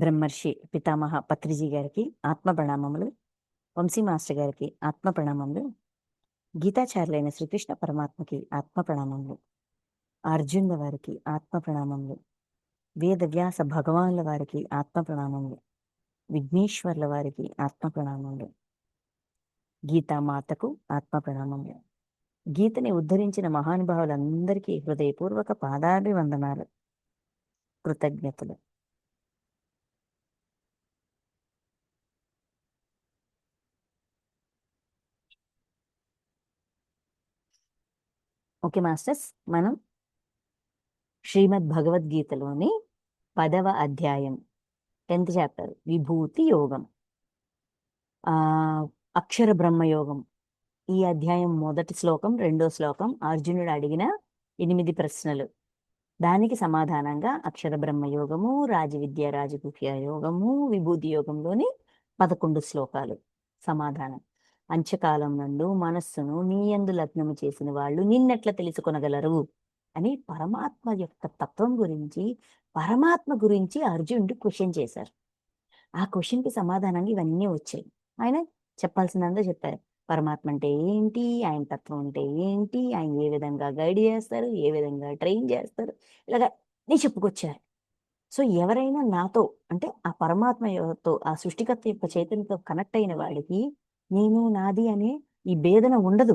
బ్రహ్మర్షి పితామహ పత్రిజీ గారికి ఆత్మ ప్రణామములు, వంశీ మాస్టర్ గారికి ఆత్మ ప్రణామములు, గీతాచార్యులైన శ్రీకృష్ణ పరమాత్మకి ఆత్మ ప్రణామములు, అర్జునుల వారికి ఆత్మ ప్రణామములు, వేద వ్యాస భగవానుల వారికి ఆత్మ ప్రణామములు, విఘ్నేశ్వర్ల వారికి ఆత్మ ప్రణామములు, గీతామాతకు ఆత్మ ప్రణామములు. గీతని ఉద్ధరించిన మహానుభావులందరికీ హృదయపూర్వక పాదాభివందనాలు, కృతజ్ఞతలు. ఓకే మాస్టర్స్, మనం శ్రీమద్ భగవద్గీతలోని 10వ అధ్యాయం 10th చాప్టర్ విభూతి యోగం, ఆ అక్షర బ్రహ్మయోగం. ఈ అధ్యాయం మొదటి శ్లోకం, రెండో శ్లోకం అర్జునుడు అడిగిన 8 ప్రశ్నలు, దానికి సమాధానంగా అక్షర బ్రహ్మయోగము, రాజవిద్య రాజగుహ్య యోగము, విభూతి యోగంలోని 11 శ్లోకాలు సమాధానం. అంత్యకాలం నందు మనస్సును నీయందు లగ్నము చేసిన వాళ్ళు నిన్నెట్లా తెలుసుకొనగలరు అని పరమాత్మ యొక్క తత్వం గురించి, పరమాత్మ గురించి అర్జునుడు క్వశ్చన్ చేశారు. ఆ క్వశ్చన్కి సమాధానంగా ఇవన్నీ వచ్చాయి. ఆయన చెప్పాల్సిందంతా చెప్పారు. పరమాత్మ అంటే ఏంటి, ఆయన తత్వం అంటే ఏంటి, ఆయన ఏ విధంగా గైడ్ చేస్తారు, ఏ విధంగా ట్రైన్ చేస్తారు, ఇలాగా అన్నీ చెప్పుకొచ్చారు. సో ఎవరైనా నాతో అంటే ఆ పరమాత్మతో, ఆ సృష్టికర్త యొక్క చైతన్యతో కనెక్ట్ అయిన వాడికి నేను నాది అనే ఈ భేదన ఉండదు.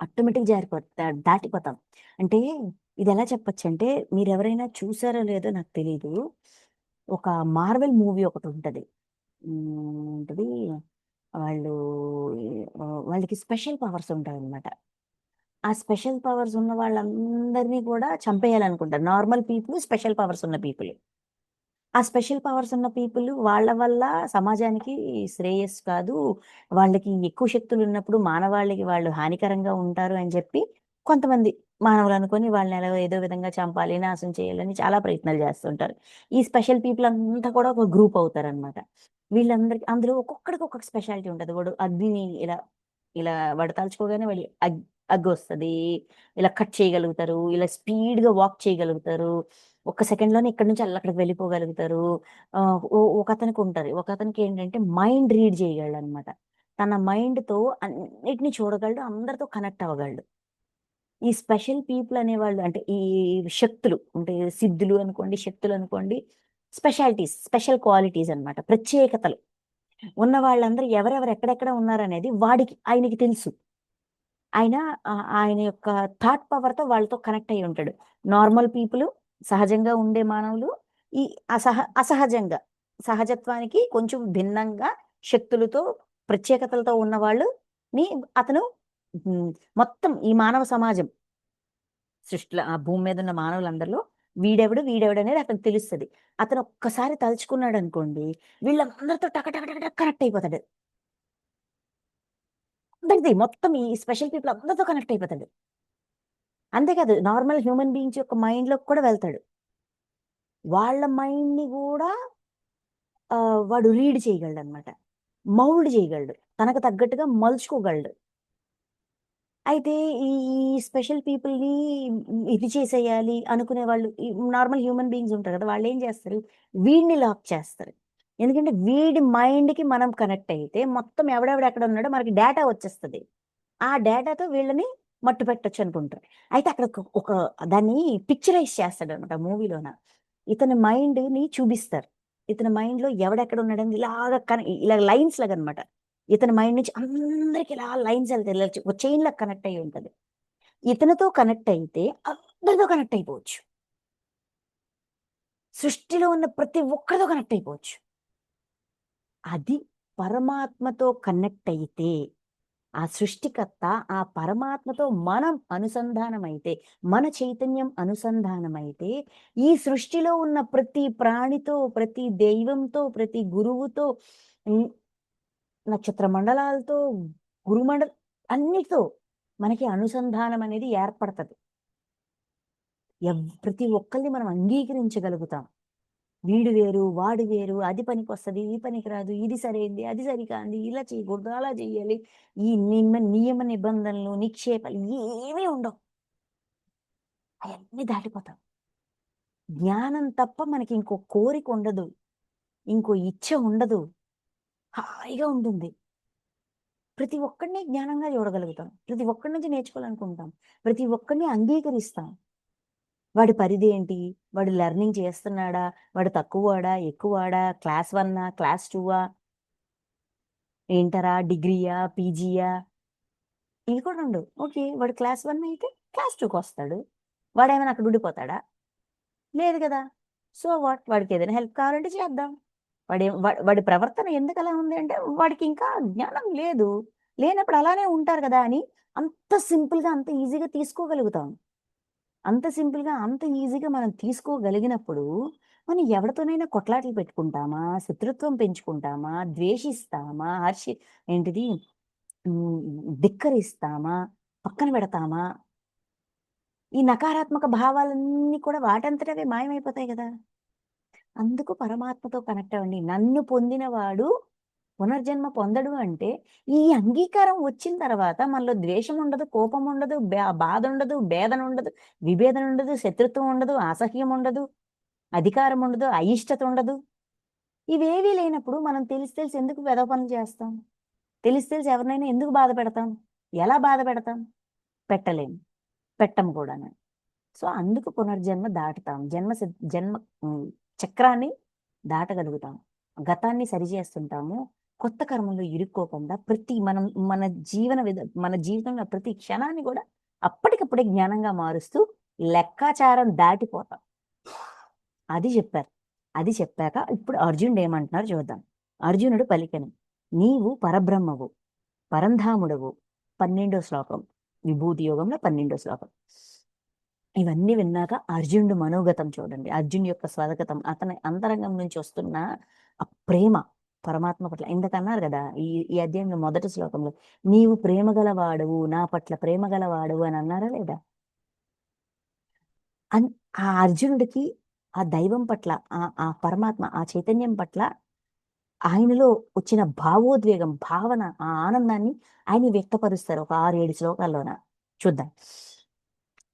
ఆటోమేటిక్ దాటిపోతాం. అంటే ఇది ఎలా చెప్పచ్చు అంటే, మీరు ఎవరైనా చూసారో లేదో నాకు తెలీదు, ఒక మార్వెల్ మూవీ ఒకటి ఉంటది. ఏంటది, వాళ్ళు వాళ్ళకి స్పెషల్ పవర్స్ ఉంటాయి అనమాట. ఆ స్పెషల్ పవర్స్ ఉన్న వాళ్ళందరినీ కూడా చంపేయాలనుకుంటారు. నార్మల్ పీపుల్, స్పెషల్ పవర్స్ ఉన్న పీపుల్. ఆ స్పెషల్ పవర్స్ ఉన్న పీపుల్ వాళ్ళ వల్ల సమాజానికి శ్రేయస్ కాదు, వాళ్ళకి ఎక్కువ శక్తులు ఉన్నప్పుడు మానవాళికి వాళ్ళు హానికరంగా ఉంటారు అని చెప్పి కొంతమంది మానవులు అనుకొని వాళ్ళని ఎలా ఏదో విధంగా చంపాలి, నాశనం చేయాలని చాలా ప్రయత్నాలు చేస్తుంటారు. ఈ స్పెషల్ పీపుల్ అంతా కూడా ఒక గ్రూప్ అవుతారనమాట. వీళ్ళందరికీ అందులో ఒక్కొక్కడికి ఒక్కొక్క స్పెషాలిటీ ఉంటుంది. వాడు అగ్నిని ఇలా ఇలా వాడు తలుచుకోగానే వాడి అగ్గి వస్తుంది, ఇలా కట్ చేయగలుగుతారు, ఇలా స్పీడ్ గా వాక్ చేయగలుగుతారు, ఒక్క సెకండ్ లోనే ఇక్కడ నుంచి అక్కడికి వెళ్ళిపోగలుగుతారు. ఒక అతనికి ఉంటారు, ఒక అతనికి ఏంటంటే మైండ్ రీడ్ చేయగలడు అనమాట. తన మైండ్ తో అన్నిటిని చూడగలడు, అందరితో కనెక్ట్ అవ్వగలడు. ఈ స్పెషల్ పీపుల్ అనేవాళ్ళు అంటే ఈ శక్తులు అంటే సిద్ధులు అనుకోండి, శక్తులు అనుకోండి, స్పెషాలిటీస్, స్పెషల్ క్వాలిటీస్ అన్నమాట, ప్రత్యేకతలు ఉన్న వాళ్ళందరూ ఎవరెవరు ఎక్కడెక్కడ ఉన్నారనేది ఆయనకి తెలుసు. ఆయన ఆయన యొక్క థాట్ పవర్ తో వాళ్ళతో కనెక్ట్ అయ్యి ఉంటాడు. నార్మల్ పీపుల్, సహజంగా ఉండే మానవులు, ఈ అసహజంగా, సహజత్వానికి కొంచెం భిన్నంగా శక్తులతో, ప్రత్యేకతలతో ఉన్న వాళ్ళని అతను ఉమ్, మొత్తం ఈ మానవ సమాజం సృష్టిలో, ఆ భూమి మీద ఉన్న మానవులందరిలో వీడెవడు వీడెవడు అనేది అతనికి తెలుస్తుంది. అతను ఒక్కసారి తలుచుకున్నాడు అనుకోండి, వీళ్ళందరితో టక టక టక టక కనెక్ట్ అయిపోతాడు. అందరిది మొత్తం ఈ స్పెషల్ పీపుల్ అందరితో కనెక్ట్ అయిపోతాడు. అంతేకాదు, నార్మల్ హ్యూమన్ బీయింగ్స్ యొక్క మైండ్ లోకి కూడా వెళ్తాడు. వాళ్ళ మైండ్ ని కూడా వాడు రీడ్ చేయగలడు అనమాట, మౌల్డ్ చేయగలడు, తనకు తగ్గట్టుగా మలుచుకోగలడు. అయితే ఈ స్పెషల్ పీపుల్ ని ఇది చేసేయాలి అనుకునే వాళ్ళు, నార్మల్ హ్యూమన్ బీయింగ్స్ ఉంటారు కదా, వాళ్ళు ఏం చేస్తారు, వీడిని లాక్ చేస్తారు. ఎందుకంటే వీడి మైండ్ కి మనం కనెక్ట్ అయితే మొత్తం ఎవడెవడు ఎక్కడ ఉన్నాడో మనకి డేటా వచ్చేస్తుంది. ఆ డేటాతో వీళ్ళని మట్టు పెట్టొచ్చు అనుకుంటారు. అయితే అక్కడ ఒక దాన్ని పిక్చరైజ్ చేస్తాడు అనమాట మూవీలోన. ఇతని మైండ్ ని చూపిస్తారు. ఇతని మైండ్ లో ఎవడెక్కడ ఉన్నాడని ఇలాగ ఇలా లైన్స్ లాగా అనమాట. ఇతని మైండ్ నుంచి అందరికి ఇలా లైన్స్ వెళ్తాయి, ఒక చైన్ లాగా కనెక్ట్ అయ్యి ఉంటది. ఇతనితో కనెక్ట్ అయితే అందరితో కనెక్ట్ అయిపోవచ్చు. సృష్టిలో ఉన్న ప్రతి ఒక్కరితో కనెక్ట్ అయిపోవచ్చు. అది పరమాత్మతో కనెక్ట్ అయితే, ఆ సృష్టికర్త ఆ పరమాత్మతో మనం అనుసంధానమైతే, మన చైతన్యం అనుసంధానమైతే, ఈ సృష్టిలో ఉన్న ప్రతి ప్రాణితో, ప్రతి దైవంతో, ప్రతి గురువుతో, ఉమ్, నక్షత్ర మండలాలతో, గురుమండల అన్నిటితో మనకి అనుసంధానం అనేది ఏర్పడుతుంది. ప్రతి ఒక్కరిని మనం అంగీకరించగలుగుతాం. వీడు వేరు, వాడు వేరు, అది పనికి వస్తుంది, ఇది పనికి రాదు, ఇది సరైంది, అది సరికాంది, ఇలా చేయకూడదు, అలా చేయాలి, ఈ నియమ నిబంధనలు, నిక్షేపాలు ఏమీ ఉండవు. అవన్నీ దాటిపోతాం. జ్ఞానం తప్ప మనకి ఇంకో కోరిక ఉండదు. ఇంకో ఇచ్చ ఉండదు, హాయిగా ఉంటుంది. ప్రతి ఒక్కడిని జ్ఞానంగా చూడగలుగుతాం, ప్రతి ఒక్కడి నుంచి నేర్చుకోవాలనుకుంటాం, ప్రతి ఒక్కడిని అంగీకరిస్తాం. వాడి పరిధి ఏంటి, వాడు లెర్నింగ్ చేస్తున్నాడా, వాడు తక్కువవాడా ఎక్కువవాడా, క్లాస్ 1 క్లాస్ 2 ఇంటరా డిగ్రీయా పీజీయా, ఇవి కూడా ఉండవు. ఓకే, వాడు క్లాస్ 1 అయితే క్లాస్ 2కి వస్తాడు, వాడేమైనా అక్కడ ఉండిపోతాడా? లేదు కదా. సో వాడికి ఏదైనా హెల్ప్ కావాలంటే చేద్దాం. వాడి ప్రవర్తన ఎందుకు అలా ఉంది అంటే వాడికి ఇంకా జ్ఞానం లేదు, లేనప్పుడు అలానే ఉంటారు కదా అని అంత సింపుల్గా అంత ఈజీగా తీసుకోగలుగుతాం. అంత సింపుల్గా అంత ఈజీగా మనం తీసుకోగలిగినప్పుడు మనం ఎవరితోనైనా కొట్లాటలు పెట్టుకుంటామా, శత్రుత్వం పెంచుకుంటామా, ద్వేషిస్తామా, ఏంటిది ఉమ్, ధిక్కరిస్తామా, పక్కన పెడతామా? ఈ నకారాత్మక భావాలన్నీ కూడా వాటంతటవే మాయమైపోతాయి కదా. అందుకు పరమాత్మతో కనెక్ట్ అవ్వండి. నన్ను పొందినవాడు పునర్జన్మ పొందడు అంటే ఈ అంగీకారం వచ్చిన తర్వాత మనలో ద్వేషం ఉండదు, కోపం ఉండదు, బాధ ఉండదు, భేదన ఉండదు, విభేదన ఉండదు, శత్రుత్వం ఉండదు, అసహ్యం ఉండదు, అధికారం ఉండదు, అయిష్టత ఉండదు. ఇవేవీ లేనప్పుడు మనం తెలిసి తెలిసి ఎందుకు వెధవ పనులు చేస్తాం? తెలిసి తెలిసి ఎవరినైనా ఎందుకు బాధ పెడతాం? ఎలా బాధ పెడతాం? పెట్టలేం, పెట్టం కూడా. సో అందుకు పునర్జన్మ దాటుతాం, జన్మ చక్రాన్ని దాటగలుగుతాం, గతాన్ని సరిచేస్తుంటాము. కొత్త కర్మలో ఇరుక్కోకుండా మనం మన జీవితంలో ప్రతి క్షణాన్ని కూడా అప్పటికప్పుడే జ్ఞానంగా మారుస్తూ లెక్కాచారం దాటిపోతాం. అది చెప్పారు. అది చెప్పాక ఇప్పుడు అర్జునుడు ఏమంటున్నారు చూద్దాం. అర్జునుడు పలికెను, నీవు పరబ్రహ్మవు, పరంధాముడవు. 12వ శ్లోకం, విభూతి యోగంలో 12వ శ్లోకం. ఇవన్నీ విన్నాక అర్జునుడు మనోగతం చూడండి, అర్జున్ యొక్క స్వగతం, అతని అంతరంగం నుంచి వస్తున్న ఆ ప్రేమ పరమాత్మ పట్ల. ఇంతకన్నారు కదా ఈ అధ్యాయంలో మొదటి శ్లోకంలో, నీవు ప్రేమ గలవాడవు, నా పట్ల ప్రేమ గలవాడవు అని అన్నారా లేదా? ఆ అర్జునుడికి ఆ దైవం పట్ల, ఆ పరమాత్మ, ఆ చైతన్యం పట్ల ఆయనలో వచ్చిన భావోద్వేగం, భావన, ఆ ఆనందాన్ని ఆయన వ్యక్తపరుస్తారు ఒక 6-7 శ్లోకాల్లోన. చూద్దాం.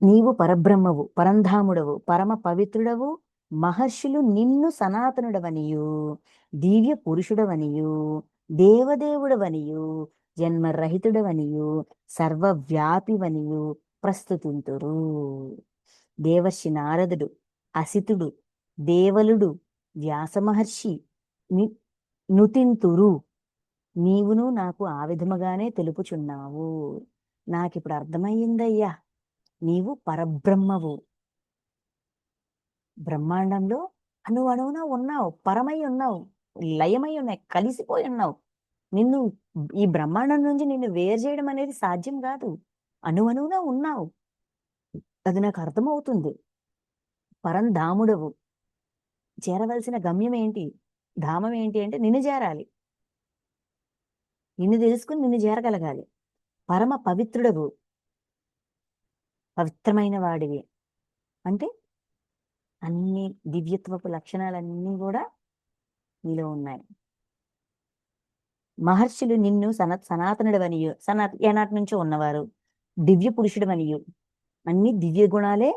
నీవు పరబ్రహ్మవు, పరంధాముడవు, పరమ పవిత్రుడవు, మహర్షులు నిన్ను సనాతనుడవనియు, దివ్య పురుషుడవనియు, దేవదేవుడవనియు, జన్మరహితుడవనియు, సర్వవ్యాపివనియు ప్రస్తుతింతురు. దేవర్షి నారదుడు, అసితుడు, దేవలుడు, వ్యాసమహర్షి నుతింతురు. నీవును నాకు ఆ విధముగానే తెలుపుచున్నావు. నాకిప్పుడు అర్థమయ్యిందయ్యా, నీవు పరబ్రహ్మవు, బ్రహ్మాండంలో అణువణువున ఉన్నావు, పరమై ఉన్నావు, లయమై ఉన్నాయి, కలిసిపోయి ఉన్నావు. నిన్ను ఈ బ్రహ్మాండం నుంచి నిన్ను వేరు చేయడం అనేది సాధ్యం కాదు. అణువణువున ఉన్నావు, అది నాకు అర్థమవుతుంది. పరంధాముడవు, చేరవలసిన గమ్యం ఏంటి, ధామం ఏంటి అంటే నిన్ను చేరాలి, నిన్ను తెలుసుకుని నిన్ను చేరగలగాలి. పరమ పవిత్రుడవు, పవిత్రమైన వాడివి అంటే అన్ని దివ్యత్వపు లక్షణాలన్నీ కూడా నీలో ఉన్నాయి. మహర్షులు నిన్ను సనాతనుడవనియు, ఏనాటి నుంచో ఉన్నవారు, దివ్య పురుషుడవనియు, అన్ని దివ్య గుణాలే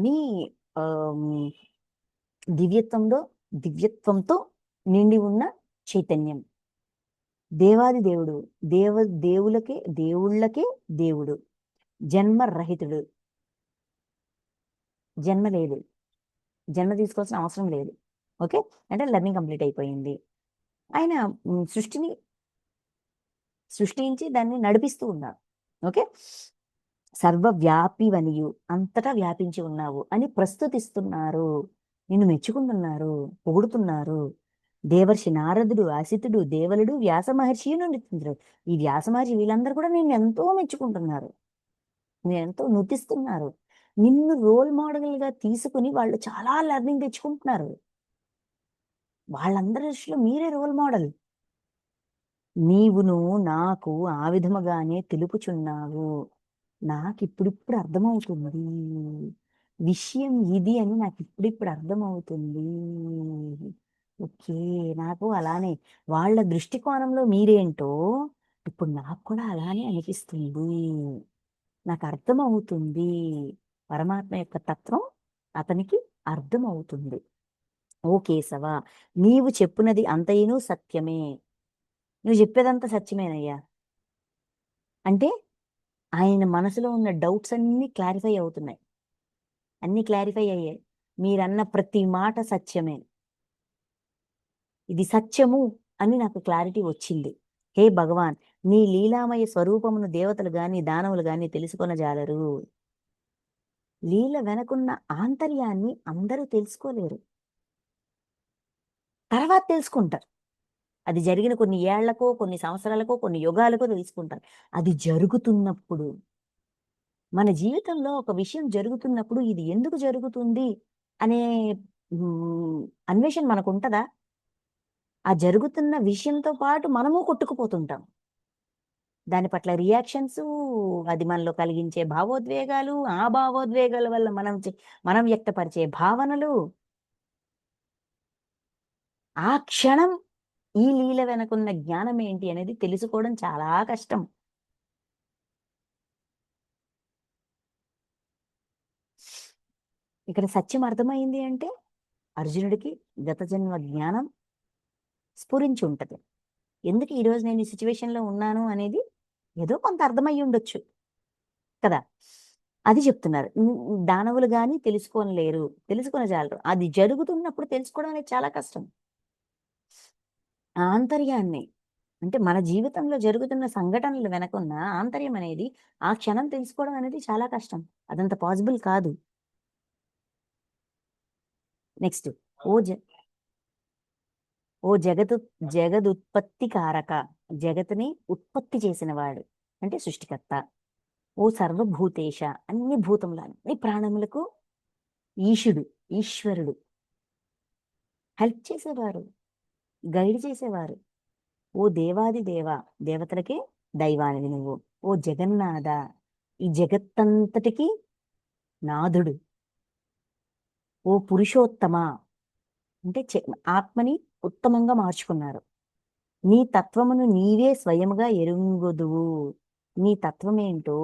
నీ దివ్యత్వంతో నిండి ఉన్న చైతన్యం. దేవాది దేవుడు, దేవుళ్ళకే దేవుడు, జన్మరహితుడు, జన్మ లేదు, జన్మ తీసుకోవాల్సిన అవసరం లేదు. ఓకే, అంటే లెర్నింగ్ కంప్లీట్ అయిపోయింది. ఆయన సృష్టించి దాన్ని నడిపిస్తూ ఉన్నారు. ఓకే, సర్వవ్యాపివనియు, అంతటా వ్యాపించి ఉన్నావు అని ప్రస్తుతిస్తున్నారు, నిన్ను మెచ్చుకుంటున్నారు, పొగుడుతున్నారు. దేవర్షి నారదుడు, అసితుడు, దేవలుడు, వ్యాస మహర్షి నృత్యుడు. ఈ వ్యాస మహర్షి వీళ్ళందరూ కూడా నిన్ను ఎంతో మెచ్చుకుంటున్నారు, నేను ఎంతో నుతిస్తున్నారు. నిన్ను రోల్ మోడల్ గా తీసుకుని వాళ్ళు చాలా లెర్నింగ్ తెచ్చుకుంటున్నారు. వాళ్ళందరి దృష్టిలో మీరే రోల్ మోడల్. నీవును నాకు ఆ విధముగానే తెలుపుచున్నావు. నాకు ఇప్పుడిప్పుడు అర్థమవుతుంది, విషయం ఇది అని నాకు ఇప్పుడిప్పుడు అర్థమవుతుంది. ఓకే, నాకు అలానే వాళ్ళ దృష్టికోణంలో మీరేంటో ఇప్పుడు నాకు కూడా అలానే అనిపిస్తుంది, నాకు అర్థమవుతుంది. పరమాత్మ యొక్క తత్వం అతనికి అర్థమవుతుంది. ఓ కేశవ, నీవు చెప్పునది అంతయును సత్యమే. నువ్వు చెప్పేదంతా సత్యమేనయ్యా. అంటే ఆయన మనసులో ఉన్న డౌట్స్ అన్నీ క్లారిఫై అవుతున్నాయి, అన్నీ క్లారిఫై అయ్యాయి. మీరన్న ప్రతి మాట సత్యమే, ఇది సత్యము అని నాకు క్లారిటీ వచ్చింది. హే భగవాన్, నీ లీలామయ స్వరూపమును దేవతలు గాని దానవులు గాని తెలుసుకొనజాలరు. లీల వెనకున్న ఆంతర్యాన్ని అందరూ తెలుసుకోలేరు, తర్వాత తెలుసుకుంటారు. అది జరిగిన కొన్ని ఏళ్లకో, కొన్ని సంవత్సరాలకో, కొన్ని యుగాలకో తెలుసుకుంటారు. అది జరుగుతున్నప్పుడు, మన జీవితంలో ఒక విషయం జరుగుతున్నప్పుడు ఇది ఎందుకు జరుగుతుంది అనే అన్వేషణ మనకు ఉంటదా? ఆ జరుగుతున్న విషయంతో పాటు మనము కొట్టుకుపోతుంటాం. దాని పట్ల రియాక్షన్స్, అది మనలో కలిగించే భావోద్వేగాలు, ఆ భావోద్వేగాల వల్ల మనం వ్యక్తపరిచే భావనలు, ఆ క్షణం ఈ లీల వెనకున్న జ్ఞానం ఏంటి అనేది తెలుసుకోవడం చాలా కష్టం. ఇక్కడ సత్యం అర్థమైంది అంటే అర్జునుడికి గత జన్మ జ్ఞానం స్ఫురించి ఉంటది. ఎందుకు ఈరోజు నేను ఈ సిచ్యువేషన్లో ఉన్నాను అనేది ఏదో కొంత అర్థమయ్యి ఉండొచ్చు కదా. అది చెప్తున్నారు. దానవులు గాని తెలుసుకోలేరు, తెలుసుకొనజాలరు. అది జరుగుతున్నప్పుడు తెలుసుకోవడం అనేది చాలా కష్టం. ఆ ఆంతర్యాన్ని, అంటే మన జీవితంలో జరుగుతున్న సంఘటనలు వెనకున్న ఆంతర్యం అనేది ఆ క్షణం తెలుసుకోవడం అనేది చాలా కష్టం. అదంత పాసిబుల్ కాదు. నెక్స్ట్, ఓ జ ఓ జగదుత్పత్తి కారక, జగత్తుని ఉత్పత్తి చేసిన వాడు అంటే సృష్టికర్త. ఓ సర్వభూతేశ, అన్ని భూతములు అన్ని ప్రాణములకు ఈశుడు, ఈశ్వరుడు, హెల్ప్ చేసేవారు, గైడ్ చేసేవారు. ఓ దేవాది దేవ, దేవతలకే దైవానివి నువ్వు. ఓ జగన్నాథ, ఈ జగత్తంతటికి నాథుడు. ఓ పురుషోత్తమ, అంటే ఆత్మని ఉత్తమంగా మార్చుకున్నారు. నీ తత్వమును నీవే స్వయముగా ఎరుంగుదువు. నీ తత్వం ఏంటో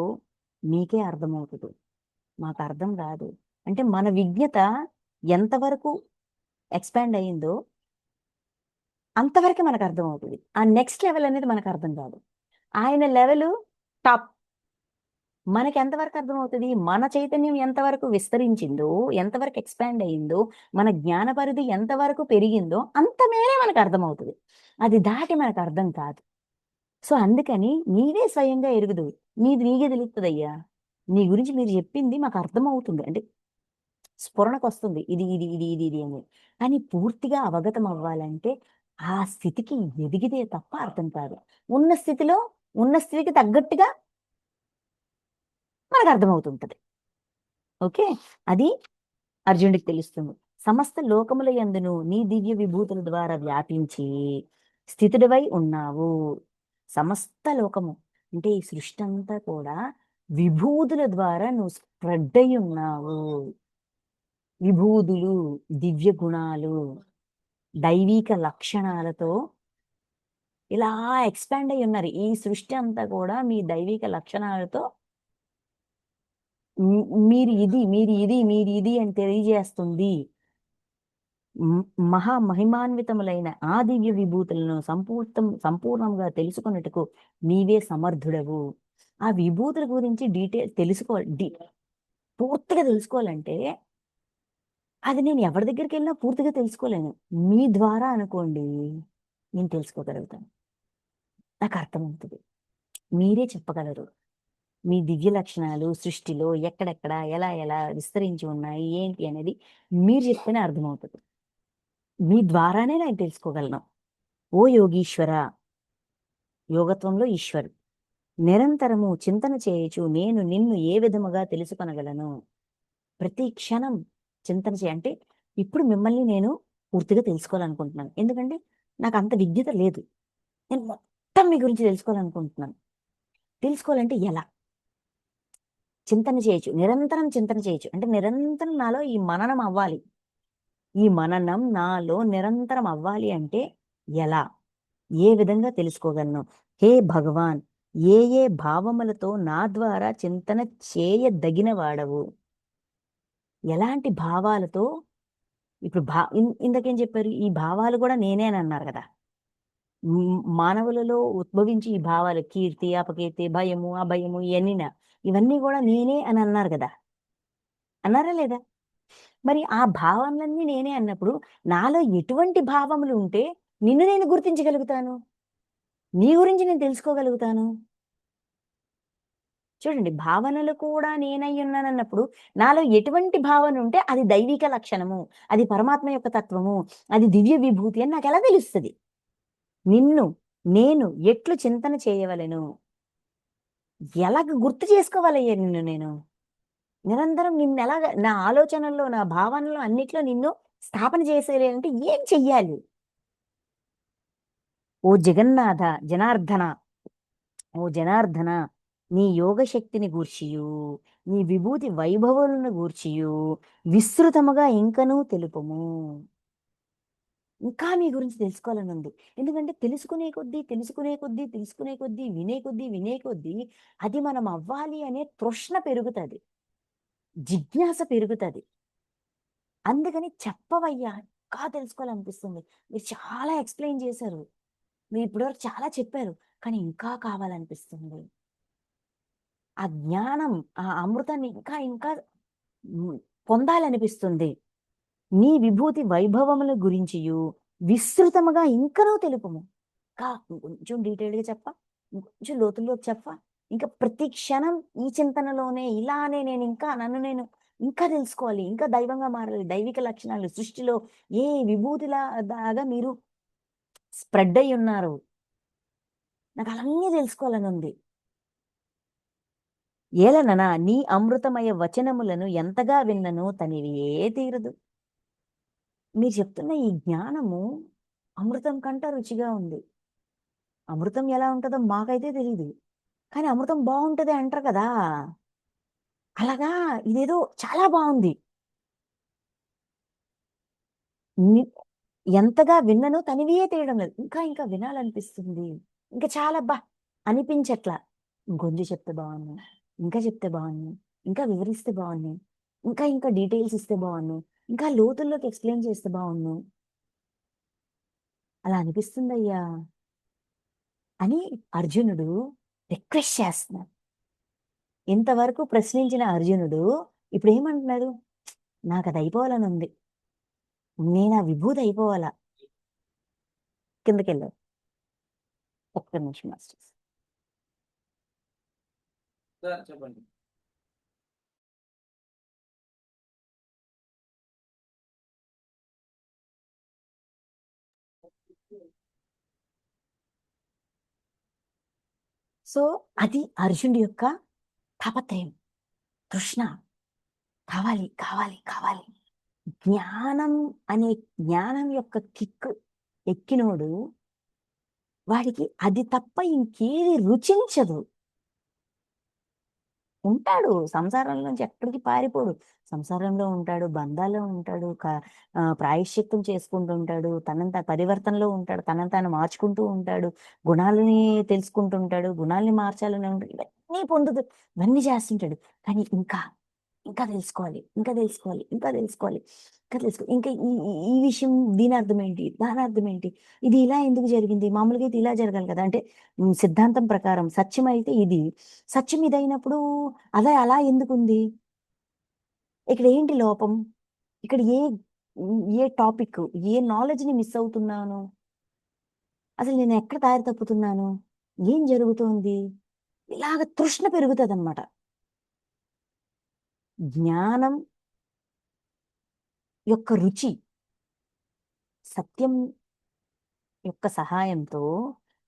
నీకే అర్థమవుతుంది, మాకు అర్థం కాదు. అంటే మన విజ్ఞత ఎంతవరకు ఎక్స్పాండ్ అయ్యిందో అంతవరకే మనకు అర్థం అవుతుంది. ఆ నెక్స్ట్ లెవెల్ అనేది మనకు అర్థం కాదు. ఆయన లెవెల్ టాప్. మనకి ఎంతవరకు అర్థమవుతుంది? మన చైతన్యం ఎంతవరకు విస్తరించిందో, ఎంతవరకు ఎక్స్పాండ్ అయ్యిందో, మన జ్ఞాన పరిధి ఎంతవరకు పెరిగిందో అంత మేరే మనకు అర్థమవుతుంది. అది దాటి మనకు అర్థం కాదు. సో అందుకని నీవే స్వయంగా ఎరుగుదు, నీది నీకే తెలుస్తుందయ్యా. నీ గురించి మీరు చెప్పింది మాకు అర్థమవుతుంది, అంటే స్ఫురణకు వస్తుంది, ఇది ఇది ఇది ఇది ఇది అని. కానీ పూర్తిగా అవగతం అవ్వాలంటే ఆ స్థితికి ఎదిగితే తప్ప అర్థం కాదు. ఉన్న స్థితిలో ఉన్న స్థితికి తగ్గట్టుగా మనకు అర్థమవుతుంటది. ఓకే, అది అర్జునుడికి తెలుస్తుంది. సమస్త లోకముల యందును నీ దివ్య విభూతుల ద్వారా వ్యాపించి స్థితుడివై ఉన్నావు. సమస్త లోకము అంటే ఈ సృష్టి అంతా కూడా విభూతుల ద్వారా నువ్వు స్ప్రెడ్ అయి ఉన్నావు. విభూతులు, దివ్య గుణాలు, దైవిక లక్షణాలతో ఇలా ఎక్స్పాండ్ అయి ఉన్నారు. ఈ సృష్టి అంతా కూడా మీ దైవిక లక్షణాలతో మీరు ఇది, మీరు ఇది, మీరు ఇది అని తెలియజేస్తుంది. మహా మహిమాన్వితములైన ఆ దివ్య విభూతులను సంపూర్ణంగా తెలుసుకున్నట్టుకు నీవే సమర్థుడవు. ఆ విభూతుల గురించి పూర్తిగా తెలుసుకోవాలంటే అది నేను ఎవరి దగ్గరికి వెళ్ళినా పూర్తిగా తెలుసుకోలేను. మీ ద్వారా అనుకోండి నేను తెలుసుకోగలుగుతాను, నాకు అర్థమవుతుంది. మీరే చెప్పగలరు మీ దివ్య లక్షణాలు సృష్టిలో ఎక్కడెక్కడ ఎలా ఎలా విస్తరించి ఉన్నాయి ఏంటి అనేది మీరు చెప్తేనే అర్థమవుతుంది. మీ ద్వారానే నేను తెలుసుకోగలను. ఓ యోగీశ్వర, యోగత్వంలో ఈశ్వరుడు, నిరంతరము చింతన చేయొచ్చు నేను నిన్ను ఏ విధముగా తెలుసుకొనగలను. ప్రతి క్షణం చింతన అంటే ఇప్పుడు మిమ్మల్ని నేను పూర్తిగా తెలుసుకోవాలనుకుంటున్నాను. ఎందుకంటే నాకు అంత విజ్ఞత లేదు. నేను మొత్తం మీ గురించి తెలుసుకోవాలనుకుంటున్నాను. తెలుసుకోవాలంటే ఎలా? చింతన చేయొచ్చు, నిరంతరం చింతన చేయొచ్చు. అంటే నిరంతరం నాలో ఈ మననం అవ్వాలి. ఈ మననం నాలో నిరంతరం అవ్వాలి అంటే ఎలా, ఏ విధంగా తెలుసుకోగలను? హే భగవాన్, ఏ ఏ భావములతో నా ద్వారా చింతన చేయదగిన వాడవు? ఎలాంటి భావాలతో ఇప్పుడు ఇందాకేం చెప్పారు, ఈ భావాలు కూడా నేనే అని అన్నారు కదా. మానవులలో ఉద్భవించి ఈ భావాలు కీర్తి, అపకీర్తి, భయము, అభయము, ఇవన్నీ కూడా నేనే అని అన్నారు కదా. అన్నారా లేదా? మరి ఆ భావనలన్నీ నేనే అన్నప్పుడు నాలో ఎటువంటి భావములు ఉంటే నిన్ను నేను గుర్తించగలుగుతాను, నీ గురించి నేను తెలుసుకోగలుగుతాను. చూడండి, భావనలు కూడా నేనై ఉన్నానన్నప్పుడు నాలో ఎటువంటి భావన ఉంటే అది దైవిక లక్షణము, అది పరమాత్మ యొక్క తత్వము, అది దివ్య విభూతి అని నాకెలా తెలుస్తది? నిన్ను నేను ఎట్లు చింతన చేయవలెను? ఎలాగ గుర్తు చేసుకోవాలయ్యా నిన్ను నేను? నిరంతరం నిన్నెలాగ నా ఆలోచనల్లో, నా భావనలో అన్నిట్లో నిన్ను స్థాపన చేసేయాలి అంటే ఏం చెయ్యాలి? ఓ జగన్నాథ, జనార్దన, ఓ జనార్దన, నీ యోగ శక్తిని గూర్చియు, నీ విభూతి వైభవములను గూర్చియు విస్తృతముగా ఇంకనూ తెలుపుము. ఇంకా మీ గురించి తెలుసుకోవాలనుంది. ఎందుకంటే తెలుసుకునే కొద్దీ, తెలుసుకునే కొద్దీ, తెలుసుకునే కొద్దీ, వినే కొద్దీ, వినే కొద్దీ అది మనం అవ్వాలి అనే తృష్ణ పెరుగుతది. జిజ్ఞాస పెరుగుతది. అందుకని చెప్పవయ్యా! ఇంకా తెలుసుకోవాలనిపిస్తుంది. మీరు చాలా ఎక్స్‌ప్లెయిన్ చేశారు. మీరు ఇప్పటివరకు చాలా చెప్పారు. కానీ ఇంకా కావాలనిపిస్తుంది. ఆ జ్ఞానం, ఆ అమృతాన్ని ఇంకా ఇంకా హ్మ్, పొందాలనిపిస్తుంది. నీ విభూతి వైభవముల గురించియు విస్తృతముగా ఇంకనూ తెలుపుము. ఇంకా ఇంకొంచెం డీటెయిల్‌గా చెప్పా? ఇంకొంచెం లోతుల్లోకి చెప్పా? ఇంకా ప్రతి క్షణం ఈ చింతనలోనే ఇలానే నేను ఇంకా నన్ను నేను ఇంకా తెలుసుకోవాలి. ఇంకా దైవంగా మారాలి. దైవిక లక్షణాలు సృష్టిలో ఏ విభూతిలా దాగా మీరు స్ప్రెడ్ అయ్యున్నారు. నాకలన్నీ తెలుసుకోవాలనుంది. ఏలననా నీ అమృతమయ వచనములను ఎంతగా విన్నను తనివియే తీరదు. మీరు చెప్తున్న ఈ జ్ఞానము అమృతం కంట రుచిగా ఉంది. అమృతం ఎలా ఉంటదో మాకైతే తెలీదు. కానీ అమృతం బావుంటది అంటారు కదా! అలాగా ఇదేదో చాలా బావుంది. ని ఎంతగా విన్ననో తనివియే తీయడం లేదు. ఇంకా ఇంకా వినాలనిపిస్తుంది. ఇంకా చాలబ్బా! అనిపించట్లా. ఇంకొంచెం చెప్తే బావున్ను. ఇంకా చెప్తే బావున్ను. ఇంకా వివరిస్తే బావున్ను. ఇంకా ఇంకా డీటెయిల్స్ ఇస్తే బావున్ను. ఇంకా లోతుల్లోకి ఎక్స్‌ప్లెయిన్ చేస్తే బావున్ను. అలా అనిపిస్తుందయ్యా అని అర్జునుడు రిక్వెస్ట్ చేస్తున్నాడు. ఇంతవరకు ప్రశ్నించిన అర్జునుడు ఇప్పుడేమంటున్నాడు? నాకది అయిపోవాలనుంది. నేనా విభూతి అయిపోవాల. కిందకెళ్ళు. ఒక్క నిమిషం మాస్టర్స్. సార్ చెప్పండి. సో, అది అర్జునుడి యొక్క తాపత్రయం, తృష్ణ. కావాలి, కావాలి, కావాలి. జ్ఞానం అనే జ్ఞానం యొక్క కిక్కు ఎక్కినోడు వాడికి అది తప్ప ఇంకేది రుచించదు. ఉంటాడు. సంసారంలో నుంచి ఎక్కడికి పారిపోడు. సంసారంలో ఉంటాడు, బంధాల్లో ఉంటాడు, ప్రాయశ్చిత్తం చేసుకుంటూ ఉంటాడు, తనని పరివర్తనలో ఉంటాడు, తనని తాను మార్చుకుంటూ ఉంటాడు, గుణాలని తెలుసుకుంటూ ఉంటాడు, గుణాల్ని మార్చాలని ఉంటాడు. ఇవన్నీ పొందుతూ ఇవన్నీ చేస్తుంటాడు. కానీ ఇంకా, ఇంకా తెలుసుకోవాలి, ఇంకా తెలుసుకోవాలి, ఇంకా తెలుసుకోవాలి, ఇంకా ఇంకా ఈ ఈ ఈ విషయం దీని అర్థమేంటి? దాని అర్థమేంటి? ఇది ఇలా ఎందుకు జరిగింది? మామూలుగా అయితే ఇలా జరగాలి కదా! అంటే సిద్ధాంతం ప్రకారం సత్యమైతే ఇది. సత్యం ఇదైనప్పుడు అదే అలా ఎందుకుంది? ఇక్కడ ఏంటి లోపం? ఇక్కడ ఏ టాపిక్, ఏ నాలెడ్జ్‌ని మిస్ అవుతున్నాను? అసలు నేను ఎక్కడ దారి తప్పుతున్నాను? ఏం జరుగుతోంది? ఇలాగ తృష్ణ పెరుగుతదనమాట. జ్ఞానం యొక్క రుచి, సత్యం యొక్క సహాయంతో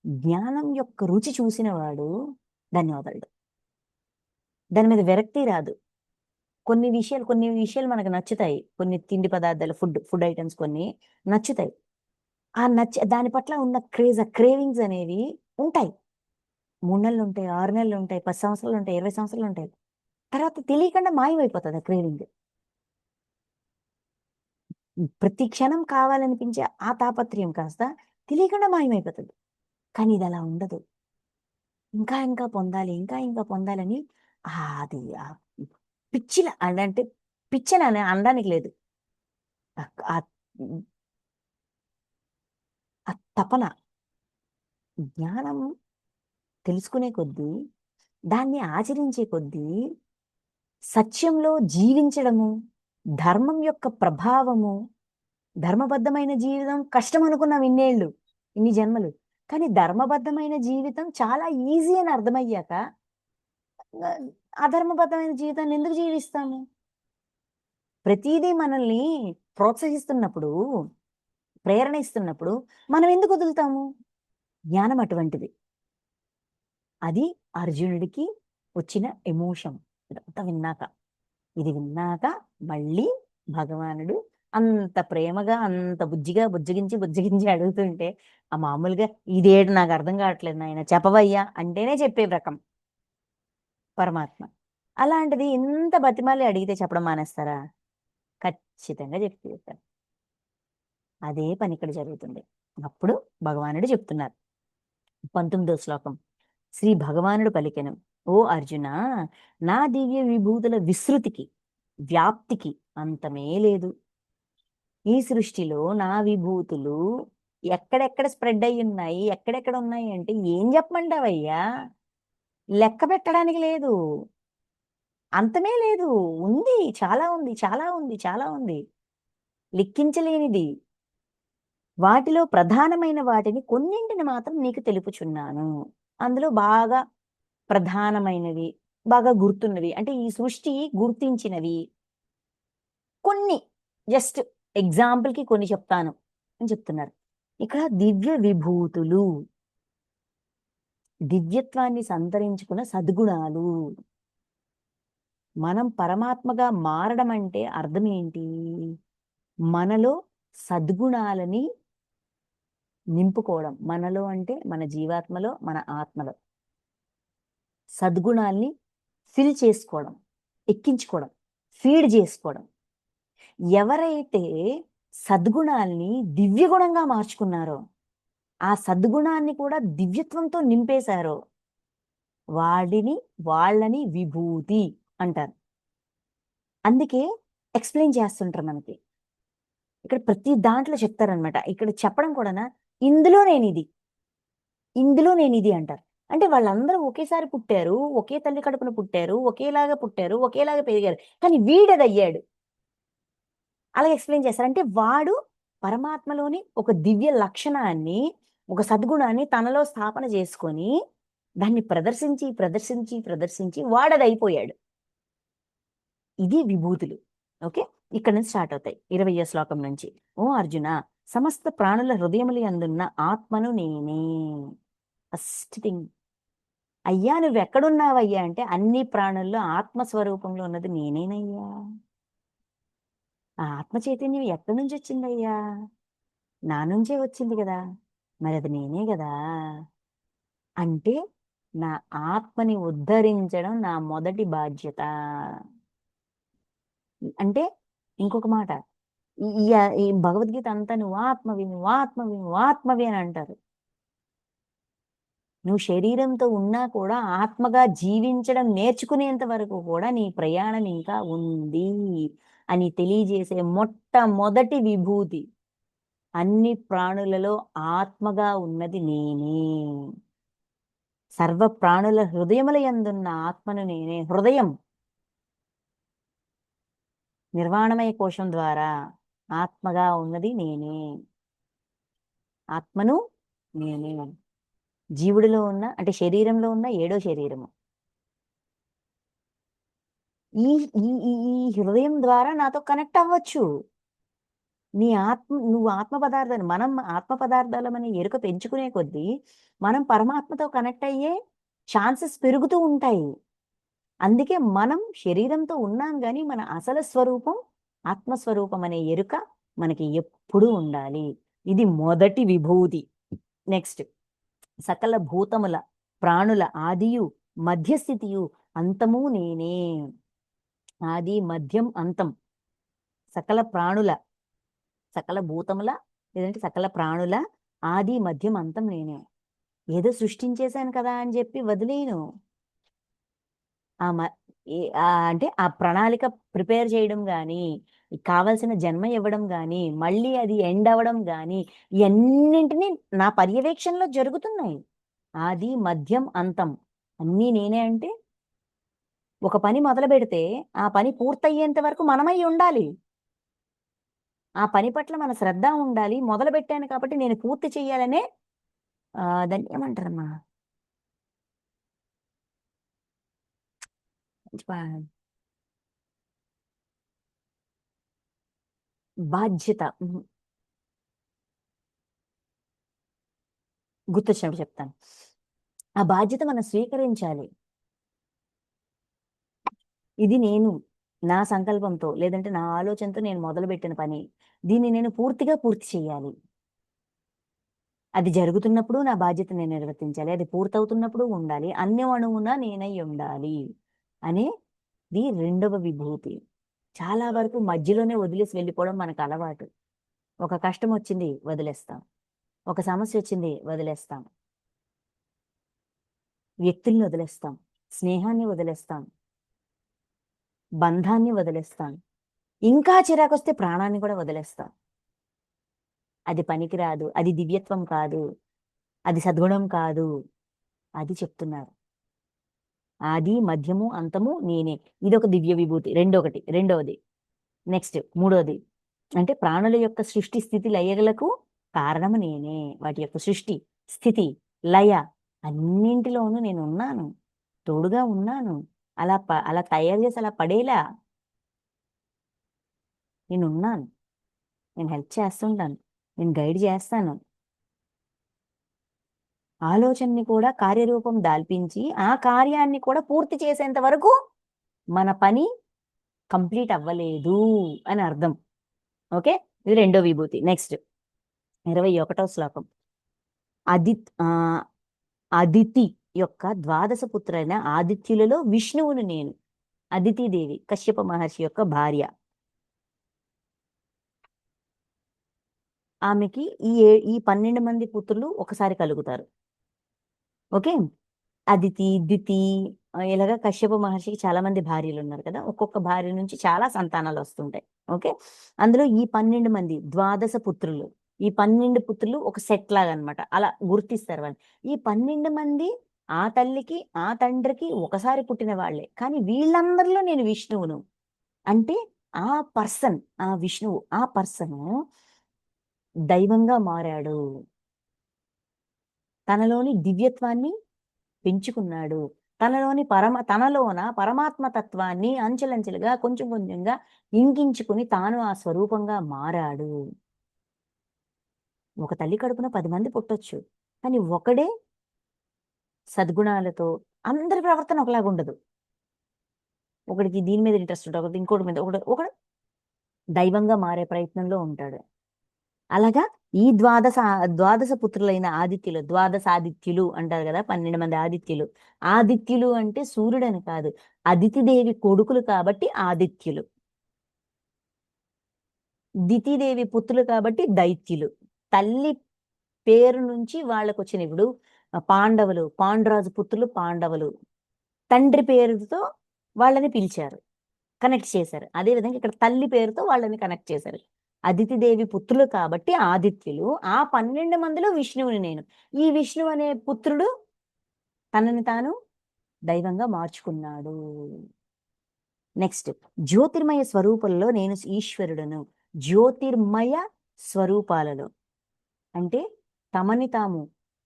జ్ఞానం యొక్క రుచి చూసినవాడు దాన్ని వదలడు. దాని మీద విరక్తి రాదు. కొన్ని విషయాలు మనకు నచ్చుతాయి. కొన్ని తిండి పదార్థాలు, ఫుడ్ ఐటెమ్స్ కొన్ని నచ్చుతాయి. దాని పట్ల ఉన్న క్రేవింగ్స్ అనేవి ఉంటాయి. 3 నెలలుంటాయి, 6 నెలలుంటాయి, 10 సంవత్సరాలుంటాయి, 20 సంవత్సరాలుంటాయి. తర్వాత తెలియకుండా మాయమైపోతది ఆ క్రేవింగ్. ప్రతి క్షణం కావాలనిపించే ఆ తాపత్రయం కాస్త తెలియకుండా మాయమైపోతది. కానీ ఇదలా ఉండదు. ఇంకా ఇంకా పొందాలి, ఇంకా ఇంకా పొందాలని అది పిచ్చిల అంటే పిచ్చని అనడానికి లేదు. ఆ ఆ తపన, జ్ఞానం తెలుసుకునే కొద్దీ, దాన్ని ఆచరించే కొద్దీ, సత్యంలో జీవించడము, ధర్మం యొక్క ప్రభావము, ధర్మబద్ధమైన జీవితం కష్టం అనుకున్నాం ఇన్నేళ్ళు, ఇన్ని జన్మలు. కానీ ధర్మబద్ధమైన జీవితం చాలా ఈజీ అని అర్థమయ్యాక ఆ, అధర్మబద్ధమైన జీవితాన్ని ఎందుకు జీవిస్తాము? ప్రతిదీ మనల్ని ప్రోత్సహిస్తున్నప్పుడు, ప్రేరణ ఇస్తున్నప్పుడు మనం ఎందుకు వదులుతాము? జ్ఞానం అటువంటిది. అది అర్జునుడికి వచ్చిన ఎమోషన్. ఇదంతా విన్నాక, ఇది విన్నాక మళ్ళీ భగవానుడు అంత ప్రేమగా, అంత బుజ్జగించి అడుగుతుంటే, ఆ మామూలుగా ఇదేంటి నాకు అర్థం కావట్లేదు నాయన చెప్పవయ్యా అంటేనే చెప్పే రకం పరమాత్మ. అలాంటిది ఇంత బతిమాలి అడిగితే చెప్పడం మానేస్తారా? ఖచ్చితంగా చెప్తారు. అదే పని ఇక్కడ జరుగుతుంది. అప్పుడు భగవానుడు చెప్తున్నారు. 19వ శ్లోకం. శ్రీ భగవానుడు పలికెను, ఓ అర్జున, నా దివ్య విభూతుల విస్తృతికి, వ్యాప్తికి అంతమే లేదు. ఈ సృష్టిలో నా విభూతులు ఎక్కడెక్కడ స్ప్రెడ్ అయి ఉన్నాయి, ఎక్కడెక్కడ ఉన్నాయి అంటే ఏం చెప్పమంటావయ్యా? లెక్క పెట్టడానికి లేదు, అంతమే లేదు. ఉంది, చాలా ఉంది, చాలా ఉంది, చాలా ఉంది, లెక్కించలేనిది. వాటిలో ప్రధానమైన వాటిని కొన్నింటిని మాత్రం నీకు తెలుపుచున్నాను. అందులో బాగా ప్రధానమైనవి, బాగా గుర్తున్నవి, అంటే ఈ సృష్టి గుర్తించినవి కొన్ని, జస్ట్ ఎగ్జాంపుల్కి కొన్ని చెప్తాను అని చెప్తున్నారు. ఇక్కడ దివ్య విభూతులు, దివ్యత్వాన్ని సంతరించుకున్న సద్గుణాలు. మనం పరమాత్మగా మారడం అంటే అర్థం ఏంటి? మనలో సద్గుణాలని నింపుకోవడం. మనలో అంటే మన జీవాత్మలో, మన ఆత్మలో సద్గుణాల్ని ఫిల్ చేసుకోవడం, ఎక్కించుకోవడం, ఫీడ్ చేసుకోవడం. ఎవరైతే సద్గుణాల్ని దివ్యగుణంగా మార్చుకున్నారో, ఆ సద్గుణాన్ని కూడా దివ్యత్వంతో నింపేశారో, వాళ్ళని విభూతి అంటారు. అందుకే ఎక్స్ప్లెయిన్ చేస్తుంటారు మనకి. ఇక్కడ ప్రతి దాంట్లో చెప్తారనమాట. ఇక్కడ చెప్పడం కూడానా, ఇందులో నేనిది, ఇందులో నేనిది అంటారు. అంటే వాళ్ళందరూ ఒకేసారి పుట్టారు, ఒకే తల్లి కడుపున పుట్టారు, పుట్టారు, ఒకేలాగా పెరిగారు. కానీ వీడదయ్యాడు. అలాగే ఎక్స్ప్లెయిన్ చేస్తారు. అంటే వాడు పరమాత్మలోని ఒక దివ్య లక్షణాన్ని, ఒక సద్గుణాన్ని తనలో స్థాపన చేసుకొని, దాన్ని ప్రదర్శించి వాడదయిపోయాడు. ఇది విభూతులు. ఓకే. ఇక్కడ నుంచి స్టార్ట్ అవుతాయి 20వ శ్లోకం నుంచి. ఓ అర్జున, సమస్త ప్రాణుల హృదయములు అందున్న ఆత్మను నేనే. ఫస్ట్ థింగ్, అయ్యా నువ్వెక్కడున్నావయ్యా అంటే, అన్ని ప్రాణుల్లో ఆత్మస్వరూపంలో ఉన్నది నేనేనయ్యా. ఆ ఆత్మ చైతన్యం ఎక్కడి నుంచి వచ్చిందయ్యా? నా నుంచే వచ్చింది కదా, మరి అది నేనే కదా. అంటే నా ఆత్మని ఉద్ధరించడం నా మొదటి బాధ్యత. అంటే ఇంకొక మాట, ఈ ఈ- ఈ భగవద్గీత అంతా నువ్వు ఆత్మవి అని అంటారు. నువ్వు శరీరంతో ఉన్నా కూడా ఆత్మగా జీవించడం నేర్చుకునేంత వరకు కూడా నీ ప్రయాణం ఇంకా ఉంది అని తెలియజేసే మొట్టమొదటి విభూతి. అన్ని ప్రాణులలో ఆత్మగా ఉన్నది నేనే. సర్వ ప్రాణుల హృదయముల యందున్న ఆత్మను నేనే. హృదయం నిర్వాణమయ కోశం ద్వారా ఆత్మగా ఉన్నది నేనే. ఆత్మను నేనే. జీవుడిలో ఉన్న, అంటే శరీరంలో ఉన్న 7వ శరీరము. ఈ ఈ ఈ ఈ హృదయం ద్వారా నాతో కనెక్ట్ అవ్వచ్చు. నువ్వు ఆత్మ పదార్థాన్ని, మనం ఆత్మ పదార్థాలమని ఎరుక పెంచుకునే కొద్దీ మనం పరమాత్మతో కనెక్ట్ అయ్యే ఛాన్సెస్ పెరుగుతూ ఉంటాయి. అందుకే మనం శరీరంతో ఉన్నాం కానీ మన అసలు స్వరూపం, ఆత్మస్వరూపం అనే ఎరుక మనకి ఎప్పుడూ ఉండాలి. ఇది మొదటి విభూతి. నెక్స్ట్, సకల భూతముల ప్రాణుల ఆదియు మధ్యస్థితియు అంతము నేనే. ఆది మధ్యం అంతం. సకల ప్రాణుల, సకల భూతముల, లేదంటే సకల ప్రాణుల ఆది మధ్యం అంతం నేనే. ఏదో సృష్టించేశాను కదా అని చెప్పి వదిలేను. ఆ మ అంటే ఆ ప్రణాళిక ప్రిపేర్ చేయడం గాని, కావాల్సిన జన్మ ఇవ్వడం గాని, మళ్ళీ అది ఎండ్ అవ్వడం గాని, ఇయన్నింటిని నా పర్యవేక్షణలో జరుగుతున్నాయి. ఆది, మధ్యం, అంతం అన్నీ నేనే అంటే, ఒక పని మొదలుపెడితే, ఆ పని పూర్తయ్యేంత వరకు మనమై ఉండాలి. ఆ పని పట్ల మన శ్రద్ధ ఉండాలి. మొదలుపెట్టాను కాబట్టి నేను పూర్తి చేయాలనే దాన్ని ఏమంటారమ్మా? బా బాధ్యత. గుర్తొచ్చినప్పుడు చెప్తాను. ఆ బాధ్యత మనం స్వీకరించాలి. ఇది నేను నా సంకల్పంతో, లేదంటే నా ఆలోచనతో నేను మొదలుపెట్టిన పని. దీన్ని నేను పూర్తి చేయాలి. అది జరుగుతున్నప్పుడు నా బాధ్యత నేను నిర్వర్తించాలి. అది పూర్తవుతున్నప్పుడు ఉండాలి. అణువున నేనై ఉండాలి అనేది రెండవ విభూతి. చాలా వరకు మధ్యలోనే వదిలేసి వెళ్ళిపోవడం మనకు అలవాటు. ఒక కష్టం వచ్చింది వదిలేస్తాం. ఒక సమస్య వచ్చింది వదిలేస్తాం. వ్యక్తుల్ని వదిలేస్తాం. స్నేహాన్ని వదిలేస్తాం. బంధాన్ని వదిలేస్తాం. ఇంకా చిరాకొస్తే ప్రాణాన్ని కూడా వదిలేస్తాం. అది పనికిరాదు. అది దివ్యత్వం కాదు. అది సద్గుణం కాదు. అది చెప్తున్నారు. ఆది, మధ్యము, అంతము నేనే. ఇదొక దివ్య విభూతి. రెండవది. నెక్స్ట్ మూడోది. అంటే ప్రాణుల యొక్క సృష్టి, స్థితి, లయలకు కారణము నేనే. వాటి యొక్క సృష్టి, స్థితి, లయ అన్నింటిలోనూ నేనున్నాను. తోడుగా ఉన్నాను. అలా తయారు చేసి అలా పడేలా నేనున్నాను. నేను హెల్ప్ చేస్తుంటాను. నేను గైడ్ చేస్తాను. ఆలోచనని కూడా కార్యరూపం దాల్పించి, ఆ కార్యాన్ని కూడా పూర్తి చేసేంత వరకు మన పని కంప్లీట్ అవ్వలేదు అని అర్థం. ఓకే? ఇది రెండో విభూతి. నెక్స్ట్ 21వ శ్లోకం. అదితి యొక్క ద్వాదశ పుత్రులైన ఆదిత్యులలో విష్ణువును నేను. అదితిదేవి కశ్యప మహర్షి యొక్క భార్య. ఆమెకి ఈ 12 మంది పుత్రులు ఒకసారి కలుగుతారు. ఓకే? అదితి, దితి ఇలాగ కశ్యప మహర్షికి చాలా మంది భార్యలు ఉన్నారు కదా! ఒక్కొక్క భార్య నుంచి చాలా సంతానాలు వస్తుంటాయి. ఓకే? అందులో ఈ 12 మంది ద్వాదశ పుత్రులు. ఈ 12 పుత్రులు ఒక సెట్ లాగనమాట. అలా గుర్తిస్తారు వాళ్ళని. ఈ 12 మంది ఆ తల్లికి, ఆ తండ్రికి ఒకసారి పుట్టిన వాళ్ళే. కానీ వీళ్ళందరిలో నేను విష్ణువును. అంటే ఆ పర్సన్, ఆ విష్ణువు, ఆ పర్సను దైవంగా మారాడు. తనలోని దివ్యత్వాన్ని పెంచుకున్నాడు. తనలోన పరమాత్మ తత్వాన్ని అంచెలంచెలుగా కొంచెం కొంచెంగా ఇంకించుకుని తాను ఆ స్వరూపంగా మారాడు. ఒక తల్లి కడుపున 10 మంది పుట్టొచ్చు. కానీ ఒకడే సద్గుణాలతో అందరి ప్రవర్తన ఒకలాగుండదు. ఒకడికి దీని మీద ఇంట్రెస్ట్ ఉంటది. ఒకడికి ఇంకోటి మీద ఒకడు దైవంగా మారే ప్రయత్నంలో ఉంటాడు. అలాగా ఈ ద్వాదశ పుత్రులైన ఆదిత్యులు, ద్వాదశాదిత్యులు అంటారు కదా! 12 మంది ఆదిత్యులు. ఆదిత్యులు అంటే సూర్యుడని కాదు. అదితిదేవి కొడుకులు కాబట్టి ఆదిత్యులు. దితిదేవి పుత్రులు కాబట్టి దైత్యులు. తల్లి పేరు నుంచి వాళ్ళకొచ్చిన ఇప్పుడు పాండవులు, పాండురాజు పుత్రులు పాండవులు. తండ్రి పేరుతో వాళ్ళని పిలిచారు. కనెక్ట్ చేశారు. అదే విధంగా ఇక్కడ తల్లి పేరుతో వాళ్ళని కనెక్ట్ చేశారు. అదితిదేవి పుత్రులు కాబట్టి ఆదిత్యులు. ఆ 12 మందిలో విష్ణువుని నేను. ఈ విష్ణువు అనే పుత్రుడు తనని తాను దైవంగా మార్చుకున్నాడు. నెక్స్ట్ జ్యోతిర్మయ స్వరూపంలో నేను ఈశ్వరుడను. జ్యోతిర్మయ స్వరూపాలలో అంటే తమని తాము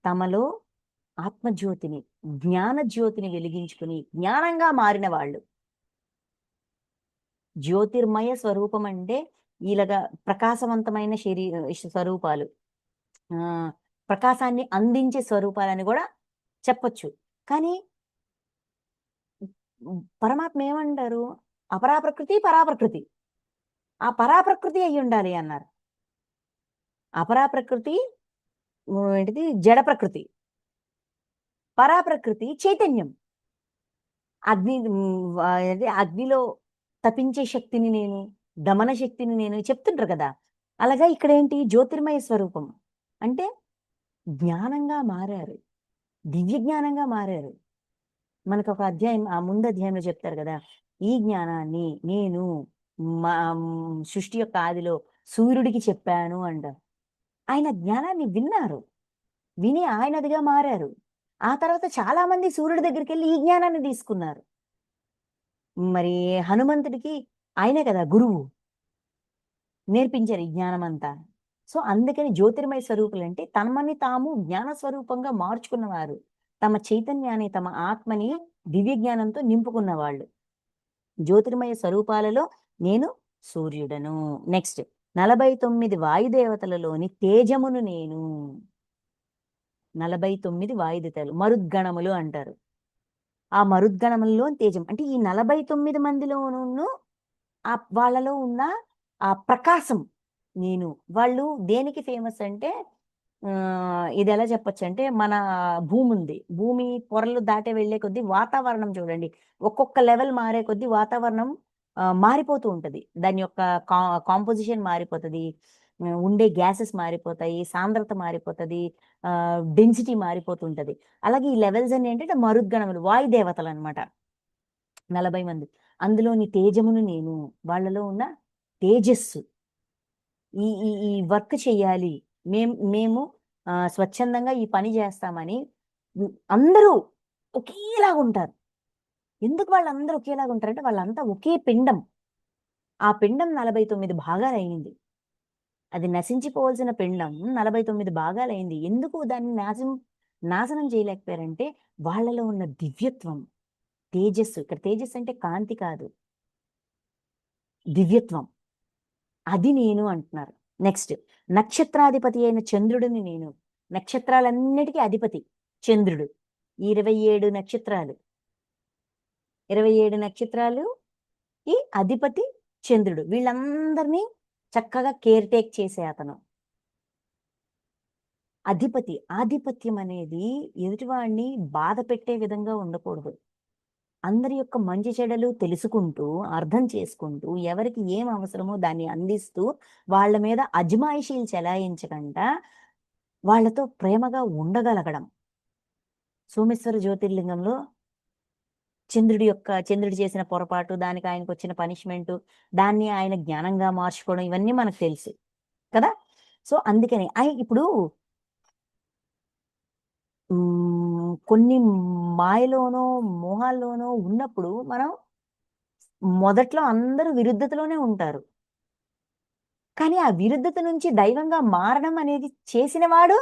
తమలో ఆత్మజ్యోతిని, జ్ఞాన జ్యోతిని వెలిగించుకుని జ్ఞానంగా మారిన వాళ్ళు. జ్యోతిర్మయ స్వరూపం అంటే ఇలాగా ప్రకాశవంతమైన స్వరూపాలు. ప్రకాశాన్ని అందించే స్వరూపాలని కూడా చెప్పొచ్చు. కానీ పరమాత్మ ఏమంటారు? అపరాప్రకృతి, పరాప్రకృతి. ఆ పరాప్రకృతి అయ్యుండాలి అన్నారు. అపరాప్రకృతి ఏంటిది? జడ ప్రకృతి. పరాప్రకృతి చైతన్యం. అగ్నిలో తపించే శక్తిని నేను, దమన శక్తిని నేను చెప్తుంటారు కదా! అలాగా ఇక్కడేంటి జ్యోతిర్మయ స్వరూపం. అంటే జ్ఞానంగా మారారు. దివ్య జ్ఞానంగా మారారు. మనకు ఒక అధ్యాయం, ఆ ముందు అధ్యాయంలో చెప్తారు కదా, ఈ జ్ఞానాన్ని నేను సృష్టి యొక్క ఆదిలో సూర్యుడికి చెప్పాను అంట. ఆయన జ్ఞానాన్ని విన్నారు, విని ఆయనదిగా మారారు. ఆ తర్వాత చాలా మంది సూర్యుడి దగ్గరికి వెళ్ళి ఈ జ్ఞానాన్ని తీసుకున్నారు. మరి హనుమంతుడికి ఆయనే కదా గురువు, నేర్పించారు ఈ జ్ఞానం అంతా. సో అందుకని జ్యోతిర్మయ స్వరూపులు అంటే తమని తాము జ్ఞాన స్వరూపంగా మార్చుకున్నవారు, తమ చైతన్యాన్ని, తమ ఆత్మని దివ్య జ్ఞానంతో నింపుకున్న వాళ్ళు. జ్యోతిర్మయ స్వరూపాలలో నేను సూర్యుడను. నెక్స్ట్ 49 వాయుదేవతలలోని తేజమును నేను. 49 వాయుదేవతలు మరుద్గణములు అంటారు. ఆ మరుద్గణములలో తేజం అంటే ఈ 49 మందిలోనూ వాళ్ళలో ఉన్న ఆ ప్రకాశం నేను. వాళ్ళు దేనికి ఫేమస్ అంటే, ఇది ఎలా చెప్పొచ్చు అంటే, మన భూమి ఉంది, భూమి పొరలు దాటే వెళ్లే కొద్దీ వాతావరణం చూడండి, ఒక్కొక్క లెవెల్ మారే కొద్దీ వాతావరణం మారిపోతూ ఉంటది. దాని యొక్క కాంపోజిషన్ మారిపోతుంది, ఉండే గ్యాసెస్ మారిపోతాయి, సాంద్రత మారిపోతుంది, డెన్సిటీ మారిపోతుంటది. అలాగే ఈ లెవెల్స్ అన్ని ఏంటంటే మరుద్గణములు, వాయుదేవతలు అనమాట. 40 మంది, అందులోని తేజమును నేను. వాళ్ళలో ఉన్న తేజస్సు, ఈ ఈ ఈ వర్క్ చెయ్యాలి, మేము స్వచ్ఛందంగా ఈ పని చేస్తామని అందరూ ఒకేలాగా ఉంటారు. ఎందుకు వాళ్ళందరూ ఒకేలాగా ఉంటారంటే వాళ్ళంతా ఒకే పిండం. ఆ పిండం 49 భాగాలైంది. అది నశించిపోవాల్సిన పిండం 49 భాగాలైంది. ఎందుకు దాన్ని నాశనం చేయలేకపోయారంటే వాళ్ళలో ఉన్న దివ్యత్వం, తేజస్సు. ఇక్కడ తేజస్సు అంటే కాంతి కాదు, దివ్యత్వం. అది నేను అంటున్నారు. నెక్స్ట్, నక్షత్రాధిపతి అయిన చంద్రుడిని నేను. నక్షత్రాలన్నిటికీ అధిపతి చంద్రుడు. 27 నక్షత్రాలు, 27 నక్షత్రాలు ఈ అధిపతి చంద్రుడు. వీళ్ళందరినీ చక్కగా కేర్ టేక్ చేసే అతను అధిపతి. ఆధిపత్యం అనేది ఎదుటివాడిని బాధ పెట్టే విధంగా ఉండకూడదు. అందరి యొక్క మంచి చెడలు తెలుసుకుంటూ, అర్థం చేసుకుంటూ, ఎవరికి ఏం అవసరమో దాన్ని అందిస్తూ, వాళ్ళ మీద అజమాయిషీలు చెలాయించకుండా వాళ్ళతో ప్రేమగా ఉండగలగడం. సోమేశ్వర జ్యోతిర్లింగంలో చంద్రుడు చేసిన పొరపాటు, దానికి ఆయనకు వచ్చిన పనిష్మెంట్, దాన్ని ఆయన జ్ఞానంగా మార్చుకోవడం, ఇవన్నీ మనకు తెలుసు కదా. సో అందుకని ఇప్పుడు కొన్ని మాయలోనో మోహాల్లోనో ఉన్నప్పుడు మనం మొదట్లో అందరూ విరుద్ధతలోనే ఉంటారు. కానీ ఆ విరుద్ధత నుంచి దైవంగా మారడం అనేది చేసినవాడు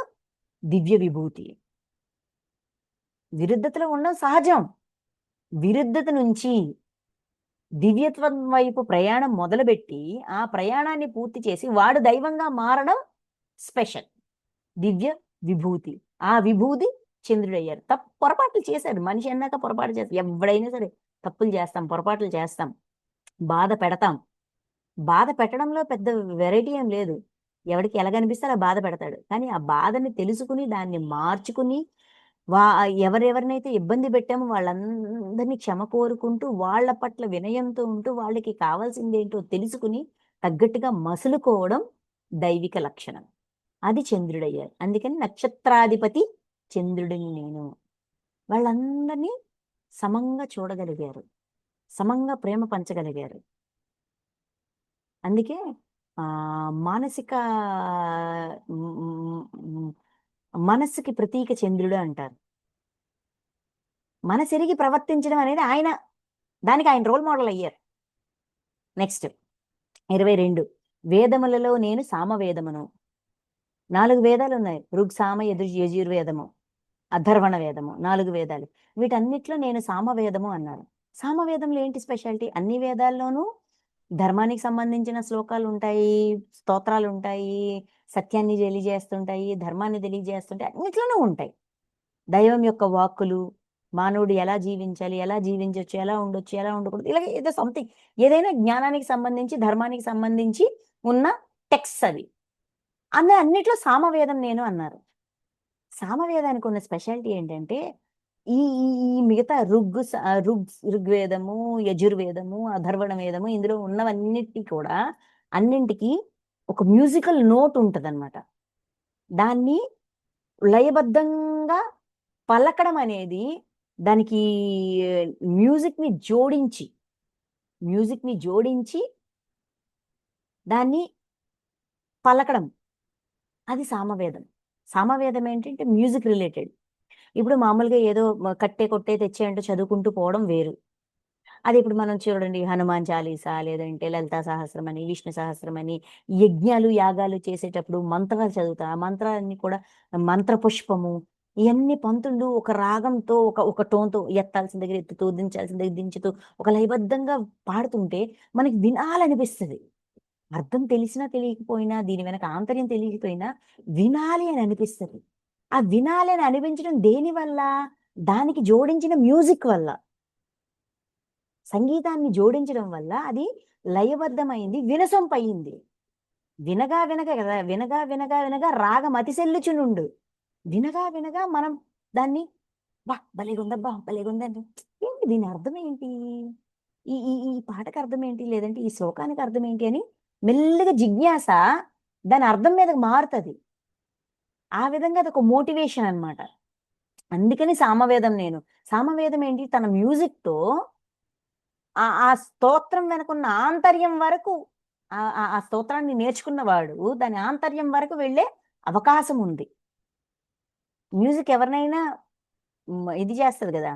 దివ్య విభూతి. విరుద్ధతలో ఉండడం సహజం. విరుద్ధత నుంచి దివ్యత్వం వైపు ప్రయాణం మొదలుపెట్టి ఆ ప్రయాణాన్ని పూర్తి చేసి వాడు దైవంగా మారడం స్పెషల్, దివ్య విభూతి. ఆ విభూతి చంద్రుడయ్యారు. పొరపాట్లు చేశాడు మనిషి అన్నాక, పొరపాటు చేస్తాం, ఎవడైనా సరే తప్పులు చేస్తాం, పొరపాట్లు చేస్తాం, బాధ పెడతాం. బాధ పెట్టడంలో పెద్ద వెరైటీ ఏం లేదు. ఎవడికి ఎలా కనిపిస్తే అలా బాధ పెడతాడు. కానీ ఆ బాధని తెలుసుకుని దాన్ని మార్చుకుని ఎవరెవరినైతే ఇబ్బంది పెట్టామో వాళ్ళందరినీ క్షమ కోరుకుంటూ, వాళ్ళ పట్ల వినయంతో ఉంటూ, వాళ్ళకి కావాల్సింది ఏంటో తెలుసుకుని తగ్గట్టుగా మసులుకోవడం దైవిక లక్షణం. అది చంద్రుడయ్యారు. అందుకని నక్షత్రాధిపతి చంద్రుడిని నేను. వాళ్ళందరినీ సమంగా చూడగలిగారు, సమంగా ప్రేమ పంచగలిగారు. అందుకే మానసిక మనస్సుకి ప్రతీక చంద్రుడు అంటారు. మనసెరిగి ప్రవర్తించడం అనేది దానికి ఆయన రోల్ మోడల్ అయ్యారు. నెక్స్ట్ 22, వేదములలో నేను సామవేదమును. 4 వేదాలు ఉన్నాయి, ఋగ్ సామ యజుర్వేదము, అథర్వణ వేదము, 4 వేదాలు. వీటన్నిటిలో నేను సామవేదము అన్నారు. సామవేదంలో ఏంటి స్పెషాలిటీ? అన్ని వేదాల్లోనూ ధర్మానికి సంబంధించిన శ్లోకాలు ఉంటాయి, స్తోత్రాలు ఉంటాయి, సత్యాన్ని తెలియజేస్తుంటాయి, ధర్మాన్ని తెలియజేస్తుంటాయి, అన్నిట్లోనూ ఉంటాయి. దైవం యొక్క వాక్కులు, మానవుడు ఎలా జీవించాలి, ఎలా జీవించవచ్చు, ఎలా ఉండొచ్చు, ఎలా ఉండకూడదు, ఇలా ఏదో సంథింగ్, ఏదైనా జ్ఞానానికి సంబంధించి, ధర్మానికి సంబంధించి ఉన్న టెక్స్ట్ అవి. అన్నిట్లో సామవేదం నేను అన్నారు. సామవేదానికి ఉన్న స్పెషాలిటీ ఏంటంటే ఈ ఈ మిగతా ఋగ్వేదము, యజుర్వేదము, అథర్వణ వేదము, ఇందులో ఉన్నవన్నిటి కూడా అన్నింటికి ఒక మ్యూజికల్ నోట్ ఉంటదన్నమాట. దాన్ని లయబద్ధంగా పలకడం అనేది దానికి మ్యూజిక్ని జోడించి దాన్ని పలకడం, అది సామవేదం. సామవేదం ఏంటంటే మ్యూజిక్ రిలేటెడ్. ఇప్పుడు మామూలుగా ఏదో కట్టే కొట్టే తెచ్చే అంటూ చదువుకుంటూ పోవడం వేరు. అది ఇప్పుడు మనం చూడండి హనుమాన్ చాలీసా, లేదంటే లలితా సహస్రం అని, విష్ణు సహస్రం అని, యజ్ఞాలు యాగాలు చేసేటప్పుడు మంత్రాలు చదువుతా. ఆ మంత్రాలన్నీ కూడా మంత్ర పుష్పము, ఇవన్నీ పంతులు ఒక రాగంతో ఒక టోన్తో ఎత్తాల్సిన దగ్గర ఎత్తుతూ, దించాల్సిన దగ్గర దించుతూ ఒక లయబద్ధంగా పాడుతుంటే మనకి వినాలనిపిస్తుంది. అర్థం తెలిసినా తెలియకపోయినా, దీని వెనక ఆంతర్యం తెలియకపోయినా వినాలి అని అనిపిస్తుంది. ఆ వినాలి అని అనిపించడం దేని వల్ల? దానికి జోడించిన మ్యూజిక్ వల్ల, సంగీతాన్ని జోడించడం వల్ల అది లయబద్ధమైంది, వినసొంపయింది. వినగా వినగా కదా, వినగా వినగా వినగా రాగం అతిశెల్లుచునుండు. వినగా వినగా మనం దాన్ని భలేగుందబ్బా, భలేగుందండి. ఏంటి దీని అర్థం ఏంటి? ఈ ఈ ఈ పాటకి అర్థం ఏంటి? లేదంటే ఈ శ్లోకానికి అర్థం ఏంటి అని మెల్లిగా జిజ్ఞాస దాని అర్థం మీదకి మారుతది. ఆ విధంగా అదొక మోటివేషన్ అన్నమాట. అందుకని సామవేదం నేను. సామవేదం ఏంటి? తన మ్యూజిక్‌తో ఆ స్తోత్రం వెనకున్న ఆంతర్యం వరకు, ఆ స్తోత్రాన్ని నేర్చుకున్నవాడు దాని ఆంతర్యం వరకు వెళ్ళే అవకాశం ఉంది. మ్యూజిక్ ఎవరినైనా ఇది చేస్తది గదా!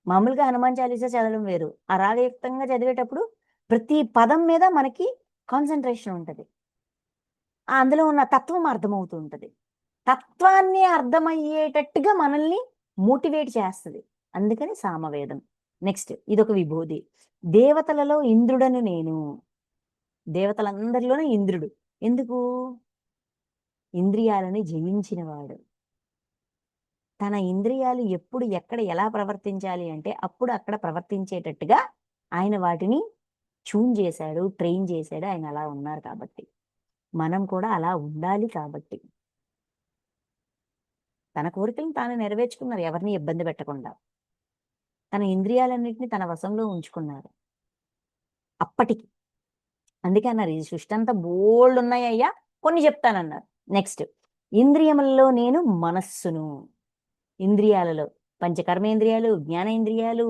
మామూలుగా హనుమాన్ చాలీసా చదవడం వేరు. ఆ రాగయుక్తంగా చదివేటప్పుడు ప్రతి పదం మీద మనకి కాన్సంట్రేషన్ ఉంటది. అందులో ఉన్న తత్వం అర్థమవుతూ ఉంటది. తత్వాన్ని అర్థమయ్యేటట్టుగా మనల్ని మోటివేట్ చేస్తది. అందుకని సామవేదం. నెక్స్ట్ ఇదొక విభూది. దేవతలలో ఇంద్రుడను నేను. దేవతలందరిలోనే ఇంద్రుడు. ఎందుకు? ఇంద్రియాలని జయించినవాడు. తన ఇంద్రియాలు ఎప్పుడు, ఎక్కడ, ఎలా ప్రవర్తించాలి అంటే అప్పుడు అక్కడ ప్రవర్తించేటట్టుగా ఆయన వాటిని ట్యూన్ చేశాడు, ట్రైన్ చేశాడు. ఆయన అలా ఉన్నారు కాబట్టి. మనం కూడా అలా ఉండాలి కాబట్టి. తన కోరికలను తాను నెరవేర్చుకున్నారు ఎవరిని ఇబ్బంది పెట్టకుండా. తన ఇంద్రియాలన్నిటిని తన వశంలో ఉంచుకున్నారు అప్పటికి. అందుకే అన్నారు ఈ సృష్టి అంతా బోల్డున్నాయ్యా, కొన్ని చెప్తానన్నారు. నెక్స్ట్ ఇంద్రియములలో నేను మనస్సును. ఇంద్రియాలలో పంచకర్మేంద్రియాలు, జ్ఞానేంద్రియాలు,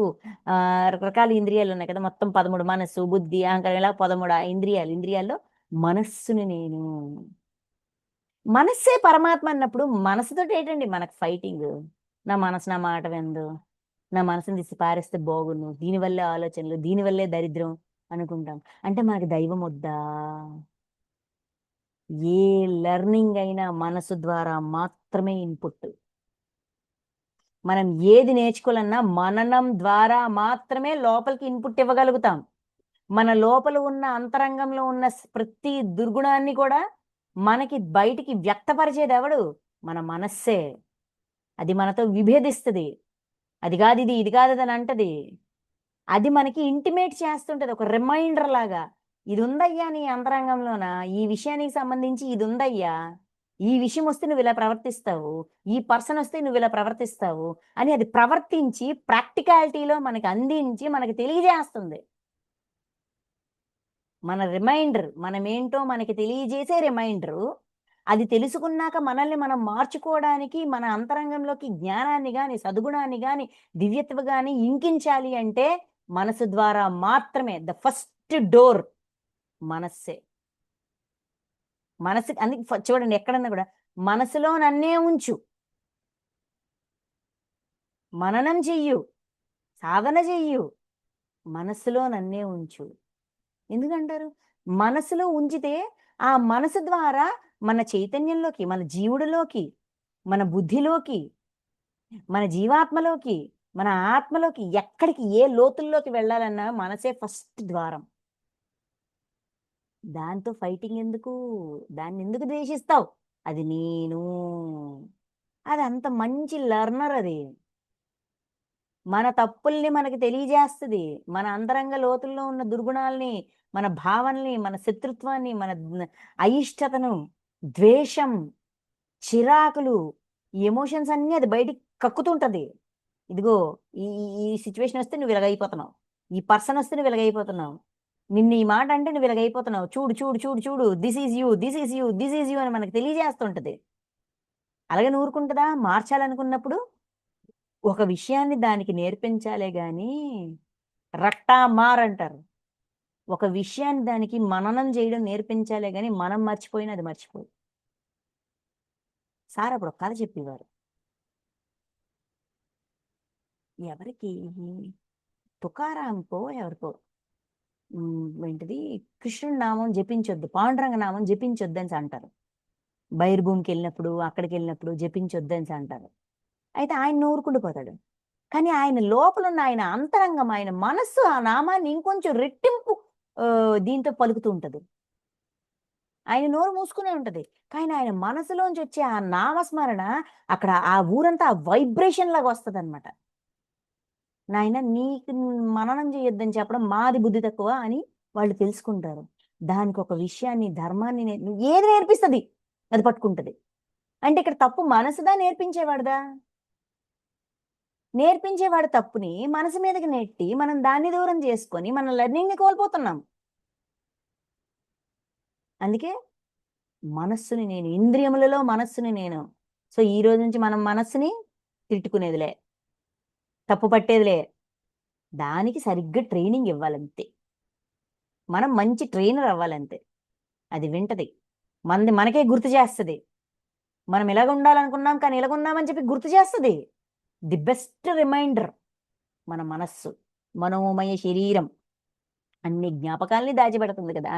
రకరకాల ఇంద్రియాలు ఉన్నాయి కదా, మొత్తం 13. మనస్సు, బుద్ధి, అహంకారం, ఇలా 13 ఇంద్రియాలు. ఇంద్రియాల్లో మనస్సుని నేను. మనస్సే పరమాత్మ అన్నప్పుడు మనసుతోటి ఏంటండి మనకు ఫైటింగ్? నా మనసు నా మాట వినదు, నా మనసుని తీసి పారేస్తే బాగున్ను, దీనివల్లే ఆలోచనలు, దీనివల్లే దరిద్రం అనుకుంటాం. అంటే మనకి దైవం వద్దా? ఏ లెర్నింగ్ అయినా మనసు ద్వారా మాత్రమే ఇన్పుట్. మనం ఏది నేర్చుకోవాలన్నా మననం ద్వారా మాత్రమే లోపలికి ఇన్పుట్ ఇవ్వగలుగుతాం. మన లోపల ఉన్న అంతరంగంలో ఉన్న ప్రతి దుర్గుణాన్ని కూడా మనకి బయటికి వ్యక్తపరిచేది ఎవడు? మన మనస్సే. అది మనతో విభేదిస్తది. అది కాదు ఇది, ఇది కాదు అని అంటది. అది మనకి ఇంటిమేట్ చేస్తుంటది ఒక రిమైండర్ లాగా. ఇది ఉందయ్యా నీ అంతరంగంలోన, ఈ విషయానికి సంబంధించి ఇది ఉందయ్యా, ఈ విషయం వస్తే నువ్వు ఇలా ప్రవర్తిస్తావు, ఈ పర్సన్ వస్తే నువ్వు ఇలా ప్రవర్తిస్తావు అని అది ప్రవర్తించి ప్రాక్టికాలిటీలో మనకి అందించి మనకి తెలియజేస్తుంది. మన రిమైండర్, మనమేంటో మనకి తెలియజేసే రిమైండరు. అది తెలుసుకున్నాక మనల్ని మనం మార్చుకోవడానికి మన అంతరంగంలోకి జ్ఞానాన్ని గాని, సద్గుణాన్ని గాని, దివ్యత్వ గాని ఇంకించాలి అంటే మనసు ద్వారా మాత్రమే. ద ఫస్ట్ డోర్ మనస్సే. మనసుకి అందుకే చూడండి ఎక్కడన్నా కూడా మనసులో నన్నే ఉంచు, మననం చెయ్యు, సాధన చెయ్యు, మనసులో నన్నే ఉంచు. ఎందుకంటారు? మనసులో ఉంచితే ఆ మనసు ద్వారా మన చైతన్యంలోకి, మన జీవుడిలోకి, మన బుద్ధిలోకి, మన జీవాత్మలోకి, మన ఆత్మలోకి, ఎక్కడికి ఏ లోతుల్లోకి వెళ్ళాలన్నా మనసే ఫస్ట్ ద్వారం. దాంతో ఫైటింగ్ ఎందుకు? దాన్నెందుకు ద్వేషిస్తావు? అది నేను. అది అంత మంచి లెర్నర్ అది. మన తప్పుల్ని మనకి తెలియజేస్తది. మన అంతరంగ లోతుల్లో ఉన్న దుర్గుణాల్ని, మన భావనల్ని, మన శత్రుత్వాన్ని, మన అయిష్టతను, ద్వేషం, చిరాకులు, ఈ ఎమోషన్స్ అన్నీ అది బయటికి కక్కుతుంటది. ఇదిగో ఈ ఈ ఈ సిట్యుయేషన్ వస్తే నువ్వు ఇలాగైపోతున్నావు. ఈ పర్సన్ వస్తే నువ్వు ఇలాగైపోతున్నావు. నిన్ను ఈ మాట అంటే నువ్వు ఇలాగైపోతున్నావు. చూడు, చూడు, చూడు, చూడు. This is you, this is you, this is you అని మనకు తెలియజేస్తుంటది. అలాగని ఊరుకుంటదా? మార్చాలనుకున్నప్పుడు ఒక విషయాన్ని దానికి నేర్పించాలే గాని రట్టా మార్ అంటారు. ఒక విషయాన్ని దానికి మననం చేయడం నేర్పించాలే గాని మనం మర్చిపోయినా అది మర్చిపోదు. సార్ అప్పుడు ఒక కథ చెప్పేవారు. ఎవరికి? తుకారాంకో ఎవరికో ఏంటిది, కృష్ణుడి నామం జపించొద్దు, పాండురంగ నామం జపించొద్దు అని అంటారు. బైర్భూమికి వెళ్ళినప్పుడు, అక్కడికి వెళ్ళినప్పుడు జపించొద్దు అని అంటారు. అయితే ఆయన ఊరుకుండిపోతాడు. కానీ ఆయన లోపల ఉన్న ఆయన అంతరంగం, ఆయన మనస్సు ఆ నామాన్ని ఇంకొంచెం రెట్టింపు దీంతో పలుకుతూ ఉంటది. ఆయన నోరు మూసుకునే ఉంటది. కానీ ఆయన మనసులోంచి వచ్చే ఆ నామస్మరణ అక్కడ ఆ ఊరంతా వైబ్రేషన్ లాగా వస్తదనమాట. నాయన నీకు మననం చేయొద్దని చెప్పడం మాది బుద్ధి తక్కువ అని వాళ్ళు తెలుసుకుంటారు. దానికి ఒక విషయాన్ని, ధర్మాన్ని నువ్వు ఏది నేర్పిస్తది అది పట్టుకుంటది. అంటే ఇక్కడ తప్పు మనసుదా, నేర్పించేవాడిదా? నేర్పించేవాడు తప్పుని మనసు మీదకి నెట్టి మనం దాన్ని దూరం చేసుకొని మనం లెర్నింగ్‌ని కోల్పోతున్నాం. అందుకే మనస్సుని నేను, ఇంద్రియములలో మనస్సుని నేను. సో, ఈ రోజు నుంచి మనం మనస్సుని తిట్టుకునేదిలే, తప్పు పట్టేదిలే. దానికి సరిగ్గా ట్రైనింగ్ ఇవ్వాలంతే. మనం మంచి ట్రైనర్ అవ్వాలంతే. అది వింటది. మనది మనకే గుర్తు చేస్తది. మనం ఇలాగ ఉండాలనుకున్నాం కానీ ఇలాగున్నామని చెప్పి గుర్తు చేస్తది. ది బెస్ట్ రిమైండర్ మన మనస్సు. మనోమయ శరీరం అన్ని జ్ఞాపకాల్ని దాచిపెడుతుంది కదా!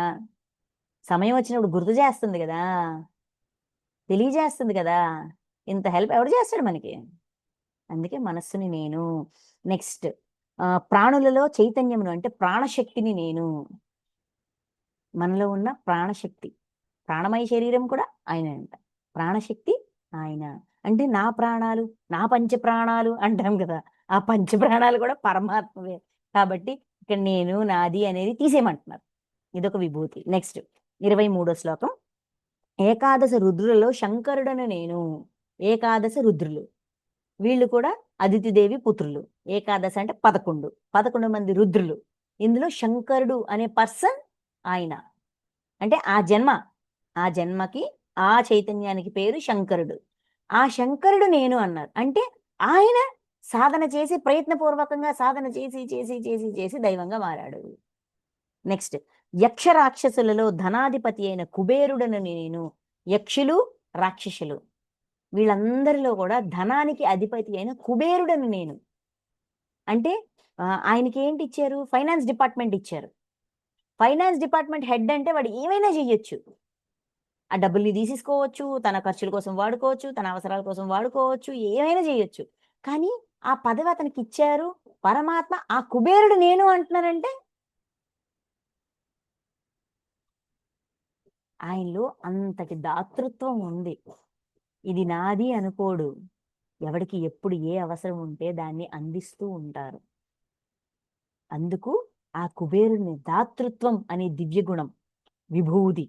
సమయం వచ్చినప్పుడు గుర్తు చేస్తుంది గదా! తెలియజేస్తుంది గదా! ఇంత హెల్ప్ ఎవడు చేస్తాడు మనకి? అందుకే మనస్సుని నేను. నెక్స్ట్ ప్రాణులలో చైతన్యమును అంటే ప్రాణశక్తిని నేను. మనలో ఉన్న ప్రాణశక్తి. ప్రాణమయ శరీరం కూడా ఆయనే అంట. ప్రాణశక్తి ఆయన. అంటే నా ప్రాణాలు, నా పంచ ప్రాణాలు అంటాం కదా! ఆ పంచ ప్రాణాలు కూడా పరమాత్మవే. కాబట్టి ఇక్కడ నేను, నాది అనేది తీసేయమంటున్నారు. ఇదొక విభూతి. నెక్స్ట్ 23 శ్లోకం. ఏకాదశ రుద్రులలో శంకరుడను నేను. ఏకాదశ రుద్రులు. వీళ్ళు కూడా అదితిదేవి పుత్రులు. ఏకాదశ అంటే 11. 11 మంది రుద్రులు. ఇందులో శంకరుడు అనే పర్సన్ ఆయన. అంటే ఆ జన్మ. ఆ జన్మకి, ఆ చైతన్యానికి పేరు శంకరుడు. ఆ శంకరుడు నేను అన్నారు. అంటే ఆయన సాధన చేసి, ప్రయత్నపూర్వకంగా సాధన చేసి, చేసి, చేసి, చేసి దైవంగా మారాడు. నెక్స్ట్ యక్ష రాక్షసులలో ధనాధిపతి అయిన కుబేరుడను నేను. యక్షులు, రాక్షసులు వీళ్ళందరిలో కూడా ధనానికి అధిపతి అయిన కుబేరుడను నేను. అంటే ఆయనకి ఏంటి ఇచ్చారు? ఫైనాన్స్ డిపార్ట్మెంట్ ఇచ్చారు. ఫైనాన్స్ డిపార్ట్మెంట్ హెడ్ అంటే వాడు ఏమైనా చెయ్యొచ్చు. ఆ డబ్బుల్ని తీసేసుకోవచ్చు, తన ఖర్చుల కోసం వాడుకోవచ్చు, తన అవసరాల కోసం వాడుకోవచ్చు, ఏమైనా చేయొచ్చు. కానీ ఆ పదవి అతనికి ఇచ్చారు. పరమాత్మ ఆ కుబేరుడు నేను అంటున్నారంటే ఆయనలో అంతటి దాతృత్వం ఉంది. ఇది నాది అనుకోడు. ఎవడికి ఎప్పుడు ఏ అవసరం ఉంటే దాన్ని అందిస్తూ ఉంటారు. అందుకు ఆ కుబేరుని దాతృత్వం అనే దివ్య గుణం, విభూది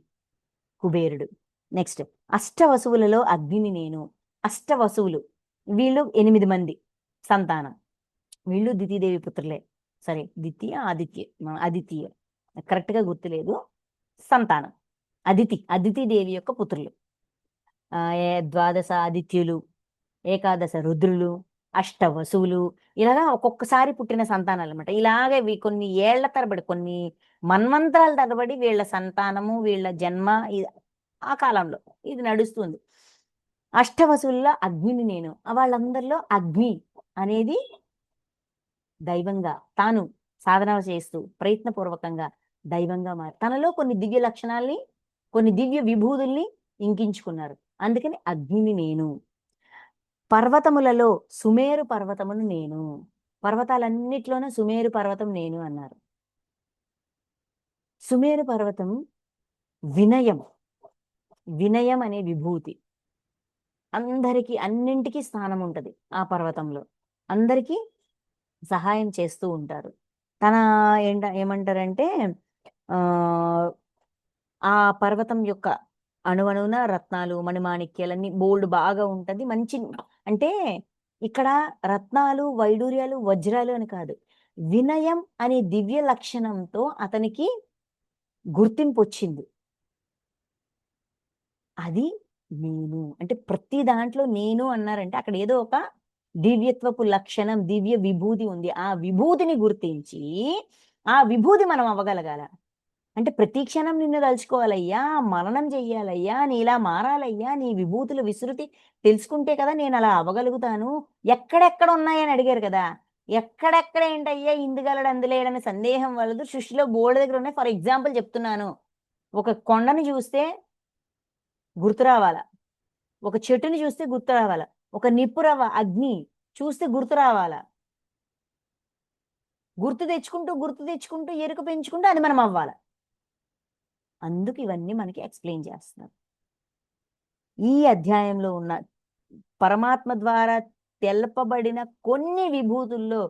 కుబేరుడు. నెక్స్ట్ అష్టవసువులలో అగ్నిని నేను. అష్టవసువులు వీళ్ళు 8 మంది సంతానం. వీళ్ళు దితిదేవి పుత్రులే. సరే, ఆదిత్య కరెక్ట్ గా గుర్తులేదు. సంతానం అదితి దేవి యొక్క పుత్రులు. ద్వాదశ ఆదిత్యులు, ఏకాదశ రుద్రులు, అష్టవసువులు, ఇలాగా ఒక్కొక్కసారి పుట్టిన సంతానాలు అనమాట. ఇలాగే కొన్ని ఏళ్ల తరబడి, కొన్ని మన్వంతరాల తరబడి వీళ్ళ సంతానము, వీళ్ళ జన్మ ఆ కాలంలో ఇది నడుస్తుంది. అష్టవసువుల్లో అగ్నిని నేను. వాళ్ళందరిలో అగ్ని అనేది దైవంగా తాను సాధన చేస్తూ ప్రయత్నపూర్వకంగా దైవంగా మారి తనలో కొన్ని దివ్య లక్షణాల్ని, కొన్ని దివ్య విభూతుల్ని ఇంకించుకున్నారు. అందుకని అగ్నిని నేను. పర్వతములలో సుమేరు పర్వతమును నేను. పర్వతాలన్నిట్లోనూ సుమేరు పర్వతం నేను అన్నారు. సుమేరు పర్వతం వినయం. వినయం అనే విభూతి. అందరికీ అన్నింటికీ స్థానం ఉంటది ఆ పర్వతంలో. అందరికీ సహాయం చేస్తూ ఉంటారు. తన ఏమంటారంటే ఆ ఆ పర్వతం యొక్క అణువణువున రత్నాలు, మణిమాణిక్యాలన్నీ బోల్డ్ బాగా ఉంటది. మంచి అంటే ఇక్కడ రత్నాలు, వైడూర్యాలు, వజ్రాలు అని కాదు. వినయం అనే దివ్య లక్షణంతో అతనికి గుర్తింపు వచ్చింది. అది నేను. అంటే ప్రతి దాంట్లో నేను అన్నారంటే అక్కడ ఏదో ఒక దివ్యత్వపు లక్షణం, దివ్య విభూతి ఉంది. ఆ విభూతిని గుర్తించి ఆ విభూతి మనం అవ్వగలగాల. అంటే ప్రతి క్షణం నిన్ను తలుచుకోవాలయ్యా, మననం చెయ్యాలయ్యా, నీలా మారాలయ్యా, నీ విభూతుల విస్తృతి తెలుసుకుంటే కదా నేను అలా అవ్వగలుగుతాను. ఎక్కడెక్కడ ఉన్నాయని అడిగారు కదా! ఎక్కడెక్కడ ఏంటయ్యా ఇందుగలడు అందులేడని సందేహం వలదు. సృష్టిలో బోలెడు దగ్గర ఉన్నాయి. ఫర్ ఎగ్జాంపుల్ చెప్తున్నాను. ఒక కొండని చూస్తే గుర్తు రావాల. ఒక చెట్టుని చూస్తే గుర్తు రావాల. ఒక నిప్పురవ్వ, అగ్ని చూస్తే గుర్తు రావాల. గుర్తు తెచ్చుకుంటూ ఎరుక పెంచుకుంటూ అది మనం అవ్వాల. అందుకు ఇవన్నీ మనకి ఎక్స్‌ప్లెయిన్ చేస్తున్నారు. ఈ అధ్యాయంలో ఉన్న పరమాత్మ ద్వారా తెలపబడిన కొన్ని విభూతుల్లో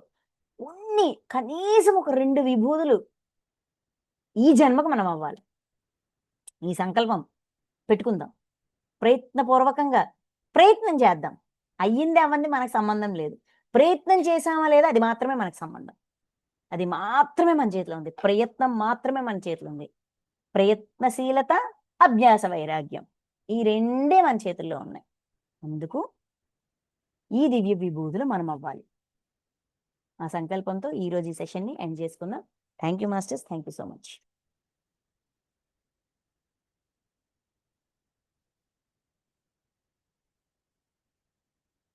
కొన్ని కనీసం ఒక 2 విభూతులు ఈ జన్మకు మనం అవ్వాలి. ఈ సంకల్పం పెట్టుకుందాం. ప్రయత్నపూర్వకంగా ప్రయత్నం చేద్దాం. అయ్యింది అవ్వంది మనకు సంబంధం లేదు. ప్రయత్నం చేశామా లేదా అది మాత్రమే మనకు సంబంధం. అది మాత్రమే మన చేతిలో ఉంది. ప్రయత్నం మాత్రమే మన చేతిలో ఉంది. ప్రయత్నశీలత, అభ్యాస వైరాగ్యం. ఈ రెండే మన చేతుల్లో ఉన్నాయి. అందుకు ఈ దివ్య విభూతులు మనం అవ్వాలి. ఆ సంకల్పంతో ఈరోజు ఈ సెషన్‌ని ఎండ్ చేసుకుందాం. Thank you masters. Thank you so much.